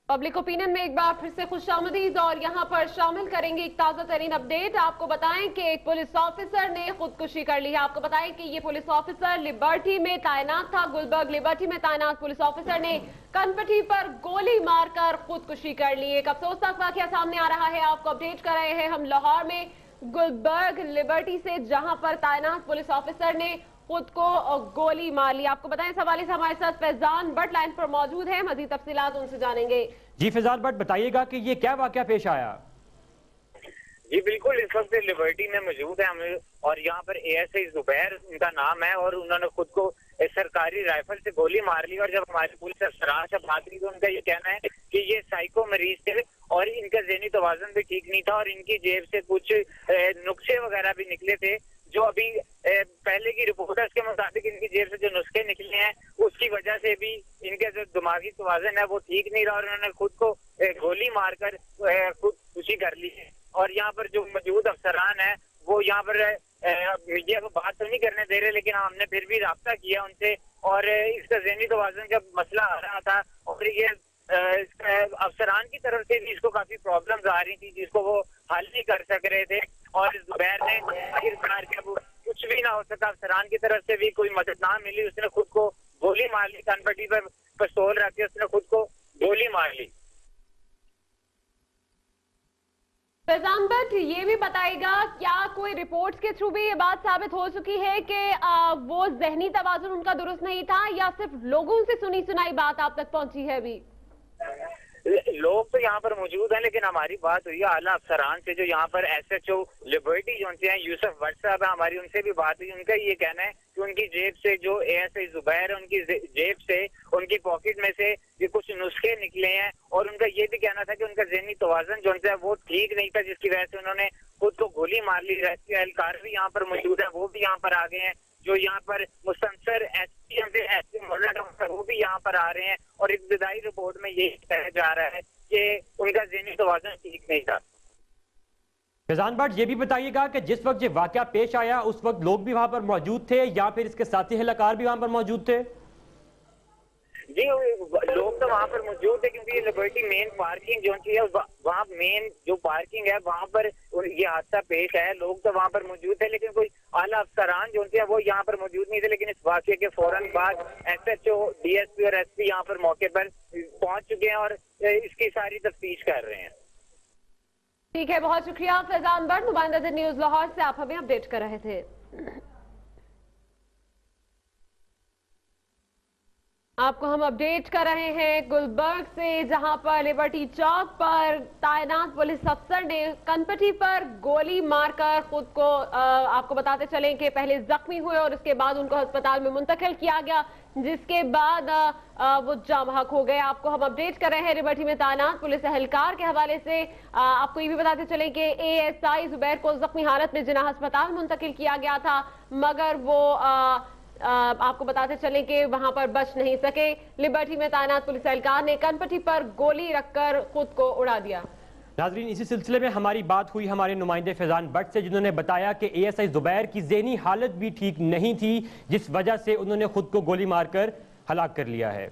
पब्लिक ओपिनियन में एक बार फिर से खुशामदीद और यहाँ पर शामिल करेंगे एक ताजा तरीन अपडेट। आपको बताएं कि एक पुलिस ऑफिसर ने खुदकुशी कर ली है। आपको बताएं कि ये पुलिस ऑफिसर लिबर्टी में तैनात था। गुलबर्ग लिबर्टी में तैनात पुलिस ऑफिसर ने कनपट्टी पर गोली मारकर खुदकुशी कर ली। एक अफसोसनाक वाकया सामने आ रहा है, आपको अपडेट कर रहे हैं हम लाहौर में गुलबर्ग लिबर्टी से, जहां पर तैनात पुलिस ऑफिसर ने खुद को गोली मार ली। आपको बताएं इस हवाले से हमारे साथ फैजान भट्ट लाइन पर मौजूद है, मजीद तफसीलात उनसे जानेंगे।
जी फैजान भट्ट, बताइएगा कि ये क्या वाकया पेश आया?
जी बिल्कुल, इस वक्त लिबर्टी में मौजूद है हम, और यहाँ पर एएसआई जुबैर उनका नाम है, और उन्होंने खुद को सरकारी राइफल से गोली मार ली। और जब हमारी पुलिस अफसरान से बात की तो उनका ये कहना है कि ये साइको मरीज थे और इनका ज़हनी तवाज़ुन भी ठीक नहीं था, और इनकी जेब से कुछ नुस्खे वगैरह भी निकले थे, जो अभी पहले की रिपोर्टर्स के मुताबिक इनकी जेब से जो नुस्खे निकले हैं उसकी वजह से भी इनका जो दिमागी तवाज़ुन है वो ठीक नहीं रहा, और उन्होंने खुद को गोली मारकर खुदकुशी कर ली है। और यहाँ पर जो मौजूद अफसरान है वो यहाँ पर मीडिया को बात तो नहीं करने दे रहे, लेकिन हमने फिर भी राब्ता किया उनसे, और इसका ज़हनी तवाज़ुन का मसला आ रहा था, और ये अफसरान की तरफ से भी इसको काफी प्रॉब्लम्स आ रही थी जिसको वो हल नहीं कर सक रहे थे। और जुबैर ने आखिरकार जब कुछ भी ना हो सका, अफसरान की तरफ से भी कोई मदद ना मिली, उसने खुद को गोली मार ली। कनपट्टी पर पिस्तौल रख के उसने खुद को गोली मार ली।
फैजान भट्ट, ये भी बताएगा क्या कोई रिपोर्ट्स के थ्रू भी ये बात साबित हो चुकी है कि वो ज़हनी तवाज़ुन उनका दुरुस्त नहीं था, या सिर्फ लोगों से सुनी सुनाई बात आप तक पहुंची है? अभी
लोग तो यहाँ पर मौजूद हैं, लेकिन हमारी बात हुई है आला अफसरान से, जो यहाँ पर एसएचओ लिबर्टी जो हैं यूसुफ भट्ट साहब है, हमारी उनसे भी बात हुई। उनका ये कहना है कि उनकी जेब से जो एएसआई जुबैर है उनकी जेब से, उनकी पॉकेट में से ये कुछ नुस्खे निकले हैं, और उनका ये भी कहना था कि उनका ज़हनी तवाज़ुन जो है वो ठीक नहीं था, जिसकी वजह से उन्होंने खुद को गोली मार ली। रेस्क्यू एहलकार भी यहाँ पर मौजूद है, वो भी यहाँ पर आ गए हैं। जो यहाँ पर मुस्तनसर एसपी वो भी यहाँ पर आ रहे हैं, और इब्तदाई रिपोर्ट में यही कहा जा रहा है कि उनका ज़हनी तवाज़ुन ठीक नहीं था।
फैजान भट्ट, ये भी बताइएगा कि जिस वक्त ये वाकया पेश आया उस वक्त लोग भी वहां पर मौजूद थे, या फिर इसके साथी एहलकार भी वहां पर मौजूद थे?
जी लोग तो वहाँ पर मौजूद है, क्योंकि ये लिबर्टी मेन पार्किंग जो है वहाँ मेन जो पार्किंग है वहाँ पर ये हादसा पेश है। लोग तो वहाँ पर मौजूद थे, लेकिन कोई आला अफसरान जो है वो यहाँ पर मौजूद नहीं थे। लेकिन इस वाक़े के फौरन बाद एसएचओ, डीएसपी और एसपी यहाँ पर मौके पर पहुंच चुके हैं और इसकी सारी तफ्तीश कर रहे हैं।
ठीक है, बहुत शुक्रिया फैजान भट्ट, नुमाइंदा न्यूज़ लाहौर से आप हमें अपडेट कर रहे थे। आपको हम अपडेट कर रहे हैं गुलबर्ग से, जहां पर लिबर्टी चौक पर तैनात पुलिस अफसर ने कनपट्टी पर गोली मारकर खुद को आपको बताते चलें कि पहले जख्मी हुए और उसके बाद उनको अस्पताल में मुंतकिल किया गया, जिसके बाद वो जाम हक हो गए। आपको हम अपडेट कर रहे हैं लिबर्टी में तैनात पुलिस एहलकार के हवाले से। आपको ये भी बताते चलें कि एएसआई जुबैर को जख्मी हालत में जिन्ना अस्पताल मुंतकिल किया गया था, मगर वो
आपको बताते चले कि वहां पर बच नहीं सके। लिबर्टी में तैनात पुलिस एहलकार ने कनपट्टी पर गोली रखकर खुद को उड़ा दिया।
नाजरीन, इसी सिलसिले में हमारी बात हुई हमारे नुमाइंदे फैजान भट्ट से, जिन्होंने बताया कि ASI जुबैर की ज़हनी हालत भी ठीक नहीं थी, जिस वजह से उन्होंने खुद को गोली मारकर हलाक कर लिया है।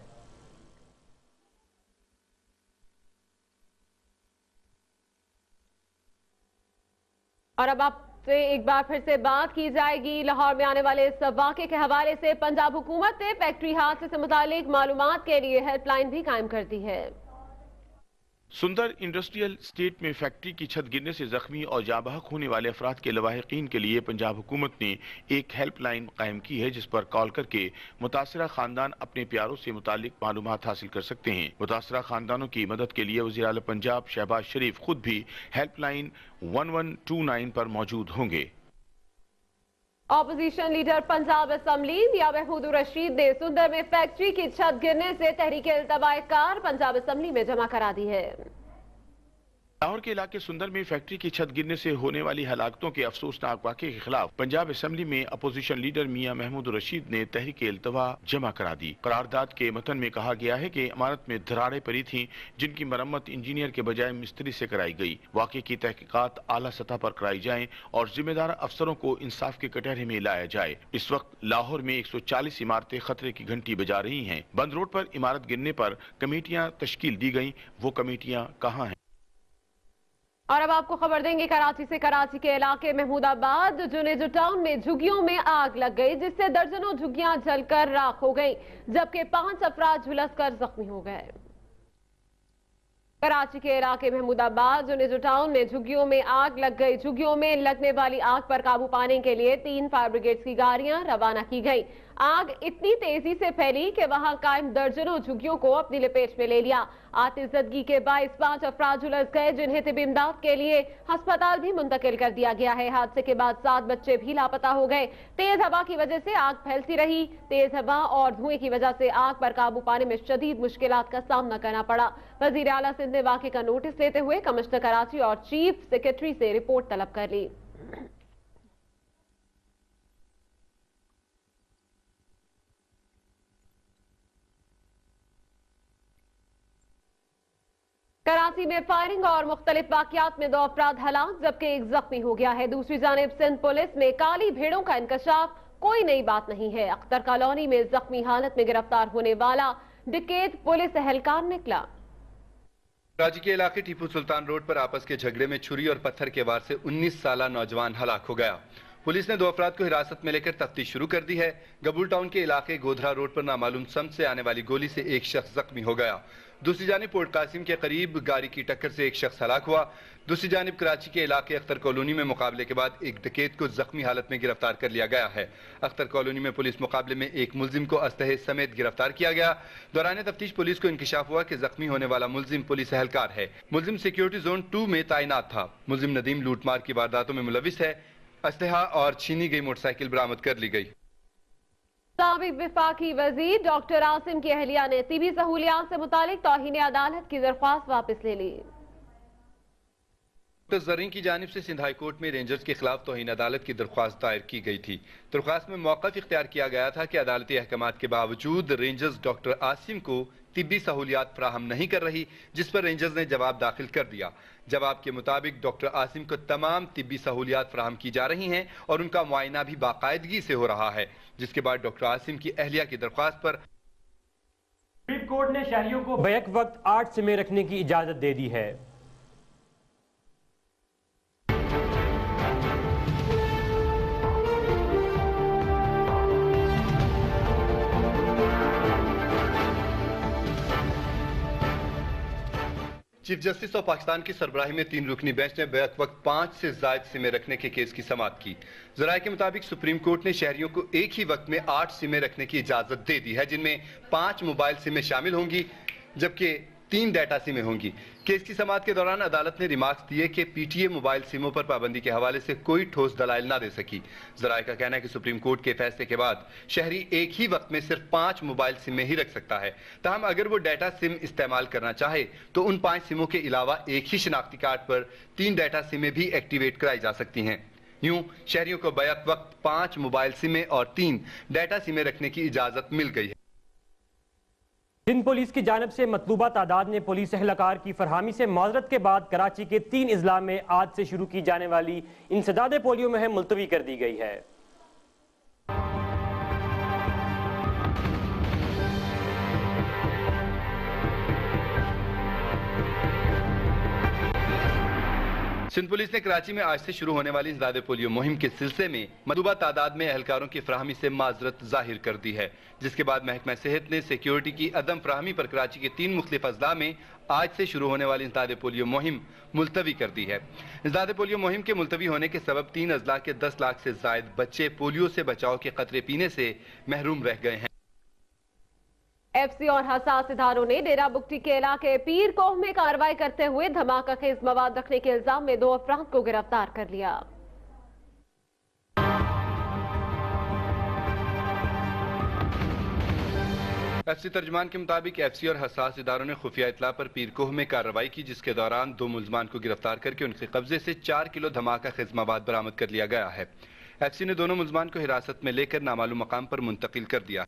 और अब आपसे एक बार फिर से बात की जाएगी लाहौर में आने वाले इस वाक़े के हवाले से। पंजाब हुकूमत ने फैक्ट्री हादसे से मुतालिक मालूमात के लिए हेल्पलाइन भी कायम कर दी है।
सुंदर इंडस्ट्रियल स्टेट में फैक्ट्री की छत गिरने से जख्मी और जाबहक होने वाले अफराद के लवाहिकीन के लिए पंजाब हुकूमत ने एक हेल्पलाइन कायम की है, जिस पर कॉल करके मुतासरा खानदान अपने प्यारों से मुतालिक मालूमात हासिल कर सकते हैं। मुतासरा खानदानों की मदद के लिए वज़ीर आला पंजाब शहबाज शरीफ खुद भी हेल्पलाइन 1129 पर मौजूद होंगे।
ऑपोजिशन लीडर पंजाब असम्बली मियां महमूद रशीद ने सुंदर में फैक्ट्री की छत गिरने से तहरीक इल्तवाए कार पंजाब असम्बली में जमा करा दी है।
लाहौर के इलाके सुंदर में फैक्ट्री की छत गिरने से होने वाली हलाकतों के अफसोसनाक वाक़े के खिलाफ पंजाब असम्बली में अपोजिशन लीडर मियां महमूद रशीद ने तहरीक इल्तवा जमा करा दी। करारदाद के मतन में कहा गया है कि इमारत में दरारें पड़ी थीं, जिनकी मरम्मत इंजीनियर के बजाय मिस्त्री से कराई गई। वाक़े की तहकीकात आला सतह पर कराई जाए और जिम्मेदार अफसरों को इंसाफ के कटहरे में लाया जाए। इस वक्त लाहौर में 140 इमारतें खतरे की घंटी बजा रही हैं। बंद रोड पर इमारत गिरने पर कमेटियां तश्कील दी गई, वो कमेटियां कहाँ हैं?
और अब आपको खबर देंगे कराची से। कराची के इलाके महमूदाबाद जुनेजो टाउन में झुग्गियों में आग लग गई, जिससे दर्जनों झुग्गियां जलकर राख हो गईं, जबकि 5 अफराद झुलसकर जख्मी हो गए। कराची के इलाके महमूदाबाद जुनेजो टाउन में झुग्गियों में आग लग गई। झुग्गियों में लगने वाली आग पर काबू पाने के लिए 3 फायर ब्रिगेड की गाड़ियां रवाना की गई। आग इतनी तेजी से फैली कि वहां कायम दर्जनों झुग्गियों को अपनी लपेट में ले लिया। आतिशदगी के बायस 5 अफराद झुलस गए, जिन्हें तिब्बी इमदाद के लिए अस्पताल भी मुंतकिल कर दिया गया है। हादसे के बाद 7 बच्चे भी लापता हो गए। तेज हवा की वजह से आग फैलती रही। तेज हवा और धुएं की वजह से आग पर काबू पाने में शदीद मुश्किलात का सामना करना पड़ा। वजीर आला सिंध ने वाक़े का नोटिस लेते हुए कमिश्नर कराची और चीफ सेक्रेटरी से रिपोर्ट तलब कर ली। कराची में फायरिंग और मुख्तलिफ वाक़यात में 2 अफराद हलाक, जबकि 1 जख्मी हो गया है। दूसरी जानिब सिंध पुलिस में काली भेड़ों का इंकशाफ कोई नई बात नहीं है। अख्तर कॉलोनी में जख्मी हालत में गिरफ्तार होने वाला डिकेत पुलिस एहलकार निकला।
कराची के इलाके टीपू सुल्तान रोड पर आपस के झगड़े में छुरी और पत्थर के वार से 19 साला नौजवान हलाक हो गया। पुलिस ने 2 अफराद को हिरासत में लेकर तफ्तीश शुरू कर दी है। गबूल टाउन के इलाके गोधरा रोड पर नामालूम सम से आने वाली गोली से 1 शख्स जख्मी हो गया। दूसरी जानिब पोर्ट कासिम के करीब गाड़ी की टक्कर से 1 शख्स हलाक हुआ। दूसरी जानिब कराची के इलाके अख्तर कॉलोनी में मुकाबले के बाद एक डकैत को जख्मी हालत में गिरफ्तार कर लिया गया है। अख्तर कॉलोनी में पुलिस मुकाबले में एक मुलजिम को अस्तहे समेत गिरफ्तार किया गया। दौरान तफ्तीश पुलिस को इंकशाफ हुआ कि जख्मी होने वाला मुलजिम पुलिस एहलकार है। मुलजिम सिक्योरिटी जोन 2 में तैनात था। मुलजिम नदीम लूटमार की वारदातों में मुलविस है। अस्तहा और छीनी गई मोटरसाइकिल बरामद कर ली गई।
साबिक विफाकी वजीर डॉक्टर आसिम की अहलिया ने तिबी सहूलियात से मुतालिक तौहीन अदालत की दरख्वास्त वापस ले ली।
डॉक्टर जरीन की जानिब से सिंध हाई कोर्ट में रेंजर्स के खिलाफ तौहीन अदालत की दरख्वास्त दायर की गई थी। दरख्वास्त में मौक़िफ़ इख्तियार किया गया था कि अदालती अहकामात के बावजूद रेंजर्स डॉक्टर आसिम को तिब्बी सहूलियात फराहम नहीं कर रही, जिस पर रेंजर्स ने जवाब दाखिल कर दिया। जवाब के मुताबिक डॉक्टर आसिम को तमाम तिब्बी सहूलियात फराहम की जा रही हैं और उनका मुआयना भी बाकायदगी से हो रहा है, जिसके बाद डॉक्टर आसिम की अहलिया की दरख्वास्त पर
सुप्रीम कोर्ट ने शहरियों को बैक वक्त 8 सिमें रखने की इजाजत दे दी है।
चीफ जस्टिस ऑफ पाकिस्तान की सरबराही में 3 रुकनी बेंच ने बैक वक्त 5 से ज्यादा सिमें रखने के केस की समाअत की। जराये के मुताबिक सुप्रीम कोर्ट ने शहरियों को एक ही वक्त में 8 सिमें रखने की इजाजत दे दी है, जिनमें 5 मोबाइल सिमें शामिल होंगी जबकि 3 डाटा सिमें होंगी। केस की समाअत के दौरान अदालत ने रिमार्क्स दिए कि पीटीए मोबाइल सिमों पर पाबंदी के हवाले से कोई ठोस दलाइल ना दे सकी। जराये का कहना है कि सुप्रीम कोर्ट के फैसले के बाद शहरी एक ही वक्त में सिर्फ 5 मोबाइल सिमें ही रख सकता है। ताहम अगर वो डाटा सिम इस्तेमाल करना चाहे तो उन 5 सिमों के अलावा एक ही शिनाख्ती कार्ड पर 3 डाटा सिमें भी एक्टिवेट कराई जा सकती हैं। यूं शहरियों को बैक वक्त 5 मोबाइल सिमें और 3 डाटा सिमें रखने की इजाजत मिल गई है।
सिंध पुलिस की जानिब से मतलूबा तादाद में पुलिस एहलकार की फरहमी से माजरत के बाद कराची के 3 अजला में आज से शुरू की जाने वाली इंसदाद पोलियो मुहिम मुलतवी कर दी गई है।
सिंध पुलिस ने कराची में आज से शुरू होने वाली इंसदाद पोलियो मुहिम के सिलसिले में मतलूबा तादाद में एहलकारों की फराहमी से माजरत जाहिर कर दी है, जिसके बाद महकमा सेहत ने सिक्योरिटी की अदम फराहमी पर कराची के 3 मुख्तलिफ अजला में आज से शुरू होने वाली इंसदाद पोलियो मुहिम मुलतवी कर दी है। इंसदाद पोलियो मुहिम के मुलतवी होने के सबब 3 अजला के 10 लाख से जायद बच्चे पोलियो से बचाव के खतरे पीने से महरूम रह गए हैं।
एफसी और हसास इदारों ने डेरा बुगटी के इलाके पीर कोह में कार्रवाई करते हुए धमाका खेज मवाद रखने के इल्जाम में 2 अफराद को गिरफ्तार कर लिया।
एफसी तर्जमान के मुताबिक एफसी और हसास इदारों ने खुफिया इतला पर पीर कोह में कार्रवाई की, जिसके दौरान 2 मुलजमान को गिरफ्तार करके उनके कब्जे से 4 किलो धमाका खेज मवाद बरामद कर लिया गया है। एफसी ने दोनों मुलजमान को हिरासत में लेकर नामालूम मकाम पर मुंतकिल कर दिया।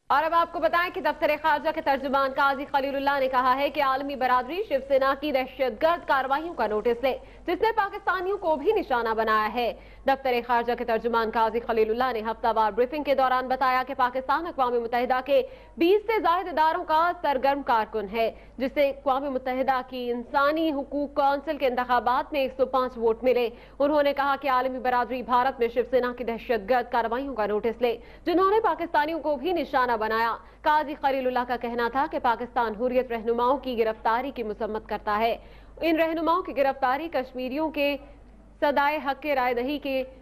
और अब आपको बताएं कि दफ्तर खारजा के तर्जुमान काजी खलीलुल्लाह ने कहा है कि आलमी बरादरी शिवसेना की दहशतगर्द कार्रवाइयों का नोटिस ले, जिसने पाकिस्तानियों को भी निशाना बनाया है। दफ्तर खारजा के तर्जुमान काजी खलीलुल्लाह ने हफ्तावार ब्रीफिंग के दौरान बताया कि पाकिस्तान अक़वाम मुत्तहिदा के 20 से ज़ायद इदारों का सरगर्म कारकुन है, जिससे अक़वाम मुत्तहिदा की इंसानी हुकूक कौंसिल के इंतखाबात में 105 वोट मिले। उन्होंने कहा कि आलमी बरादरी भारत में शिवसेना की दहशतगर्द कार्रवाइयों का नोटिस ले, जिन्होंने पाकिस्तानियों को भी निशाना बनाया। काजी खलीलुल्लाह का कहना था कि पाकिस्तान हुर्रियत रहनुमाओं की गिरफ्तारी की मुसम्मत करता है। इन रहनुमाओं की गिरफ्तारी कश्मीरियों के सदाए हक के राय दही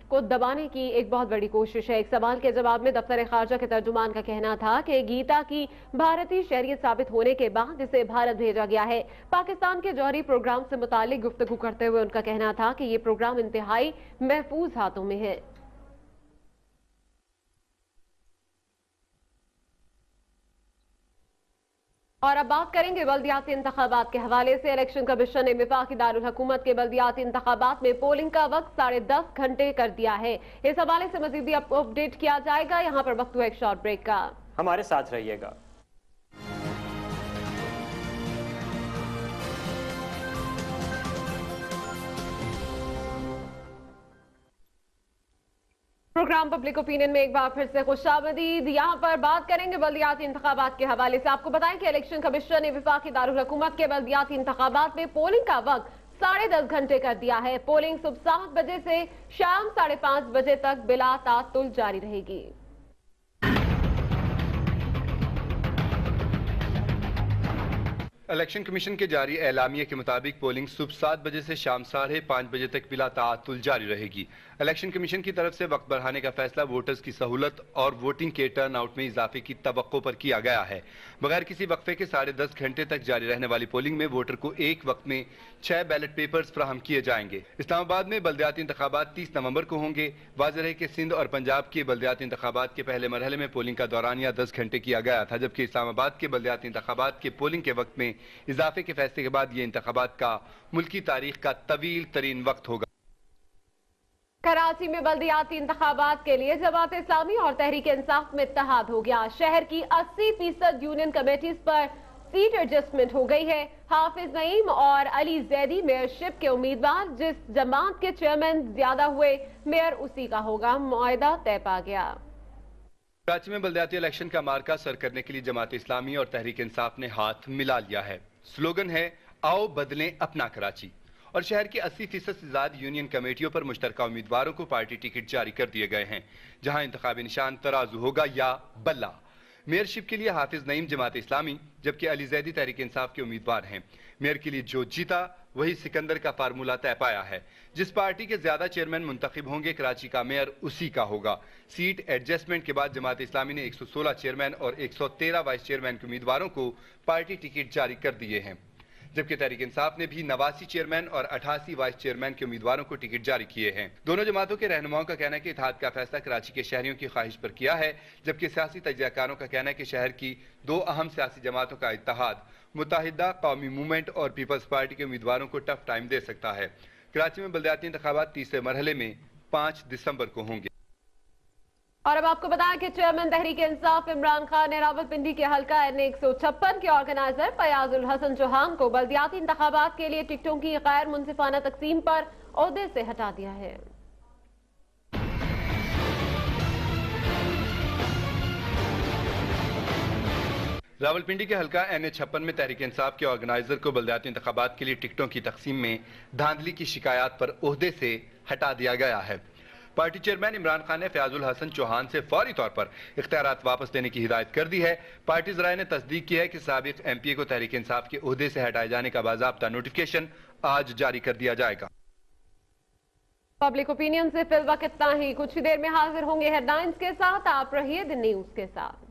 को दबाने की एक बहुत बड़ी कोशिश है। एक सवाल के जवाब में दफ्तर खारजा के तर्जुमान का कहना था कि गीता की भारतीय शरीयत साबित होने के बाद इसे भारत भेजा गया है। पाकिस्तान के जौहरी प्रोग्राम से मुतालिक गुफ्तगू करते हुए उनका कहना था कि ये प्रोग्राम इंतहाई महफूज हाथों में है। और अब बात करेंगे बल्दियाती इंतखाबात के हवाले से। इलेक्शन कमीशन ने वफाकी दारुल हुकूमत के बल्दियाती इंतखाबात में पोलिंग का वक्त 10:30 घंटे कर दिया है। इस हवाले से मजीद अपडेट किया जाएगा। यहाँ पर वक्त हुआ एक शॉर्ट ब्रेक का,
हमारे साथ रहिएगा।
प्रोग्राम पब्लिक ओपिनियन में एक बार फिर से खुशामदीद। यहाँ पर बात करेंगे बल्दियाती इंतखाबात के हवाले से। आपको बताएं कि इलेक्शन कमीशन ने वफाकी दारुल हुकूमत के बल्दियाती इंतखाबात में पोलिंग का वक्त 10:30 घंटे कर दिया है। पोलिंग सुबह 7 बजे से शाम 5:30 बजे तक बिला तातुल जारी रहेगी।
इलेक्शन कमीशन के जारी एलामिया के मुताबिक पोलिंग सुबह 7 बजे से शाम 5:30 बजे तक बिला तातुल जारी रहेगी। इलेक्शन कमीशन की तरफ से वक्त बढ़ाने का फैसला वोटर्स की सहूलत और वोटिंग के टर्न आउट में इजाफे की तवक्को पर किया गया है। बगैर किसी वक्फे के 10.5 घंटे तक जारी रहने वाली पोलिंग में वोटर को एक वक्त में 6 बैलेट पेपर्स फराहम किए जाएंगे। इस्लामाबाद में बल्दियाती इंतखाबात 30 नवंबर को होंगे। वाज़ेह है कि सिंध और पंजाब के बल्दियाती इंतखाबात के पहले मरहले में पोलिंग का दौरानिया 10 घंटे किया गया था, जबकि इस्लामाबाद के बल्दियाती इंतखाबात के पोलिंग के वक्त में इजाफे के फैसले के बाद ये इंतखाबात का मुल्की तारीख का तवील तरीन वक्त होगा।
कराची में बल्दियाती इंतखाबात के लिए जमात इस्लामी और तहरीक इंसाफ में इत्तेहाद हो गया। शहर की 80% यूनियन कमेटीज पर सीट एडजस्टमेंट हो गई है। हाफिज नईम और अली जैदी मेयरशिप के उम्मीदवार, जिस जमात के चेयरमैन ज्यादा हुए मेयर उसी का होगा। मुआहदा तय पा गया।
कराची में बल्दियाती इलेक्शन का मार्का सर करने के लिए जमात इस्लामी और तहरीक इंसाफ ने हाथ मिला लिया है। स्लोगन है, आओ बदलें अपना कराची। और शहर की 80% से ज्यादा यूनियन कमेटियों पर मुश्तरका उम्मीदवारों को पार्टी टिकट जारी कर दिए गए हैं, जहां इंतखाबी निशान तराजू होगा या बल्ला। मेयरशिप के लिए हाफिज नईम जमात इस्लामी, जबकि अली जैदी तहरीक इंसाफ के उम्मीदवार हैं। मेयर के लिए जो जीता वही सिकंदर का फार्मूला तय पाया है। जिस पार्टी के ज्यादा चेयरमैन मुंतखब होंगे, कराची का मेयर उसी का होगा। सीट एडजस्टमेंट के बाद जमात इस्लामी ने 116 चेयरमैन और 113 वाइस चेयरमैन के उम्मीदवारों को पार्टी टिकट जारी कर दिए हैं। जबकि तहरीक इंसाफ ने भी 89 चेयरमैन और 88 वाइस चेयरमैन के उम्मीदवारों को टिकट जारी किए हैं। दोनों जमातों के रहनुमाओं का कहना है कि इत्तेहाद का फैसला कराची के शहरियों की ख्वाहिश पर किया है, जबकि सियासी तजज़ियाकारों का कहना है कि शहर की दो अहम सियासी जमातों का इत्तेहाद मुत्तहिदा कौमी मूवमेंट और पीपल्स पार्टी के उम्मीदवारों को टफ टाइम दे सकता है। कराची में बल्दियाती इंतखाबात तीसरे मरहले में 5 दिसंबर को होंगे।
और अब आपको बताया कि चेयरमैन तहरीक इंसाफ इमरान खान ने रावलपिंडी के हल्का N 156 के ऑर्गेनाइजर फयाजुल हसन चौहान को बल्दियाती इंतखाबात के लिए टिकटों की गैर मुनसिफाना तकसीम पर ओहदे से हटा दिया है।
रावलपिंडी के हल्का N 56 में तहरीक इंसाफ के ऑर्गेनाइजर को बल्दियाती इंतखाबात के लिए टिकटों की तकसीम में धांधली की शिकायत पर ओहदे से हटा दिया गया है। पार्टी चेयरमैन इमरान खान ने फयाजुल हसन चौहान से फौरी तौर पर इख्तियारात वापस देने की हिदायत कर दी है। पार्टी ज़राए ने तस्दीक की है कि साबिक MP को तहरीक इंसाफ के ओहदे से हटाए जाने का बाज़ाब्ता नोटिफिकेशन आज जारी कर दिया जाएगा।
पब्लिक ओपिनियन से फिलहाल इतना ही। कुछ ही देर में हाजिर होंगे हेडलाइंस के साथ। आप रहिए द न्यूज़ के साथ।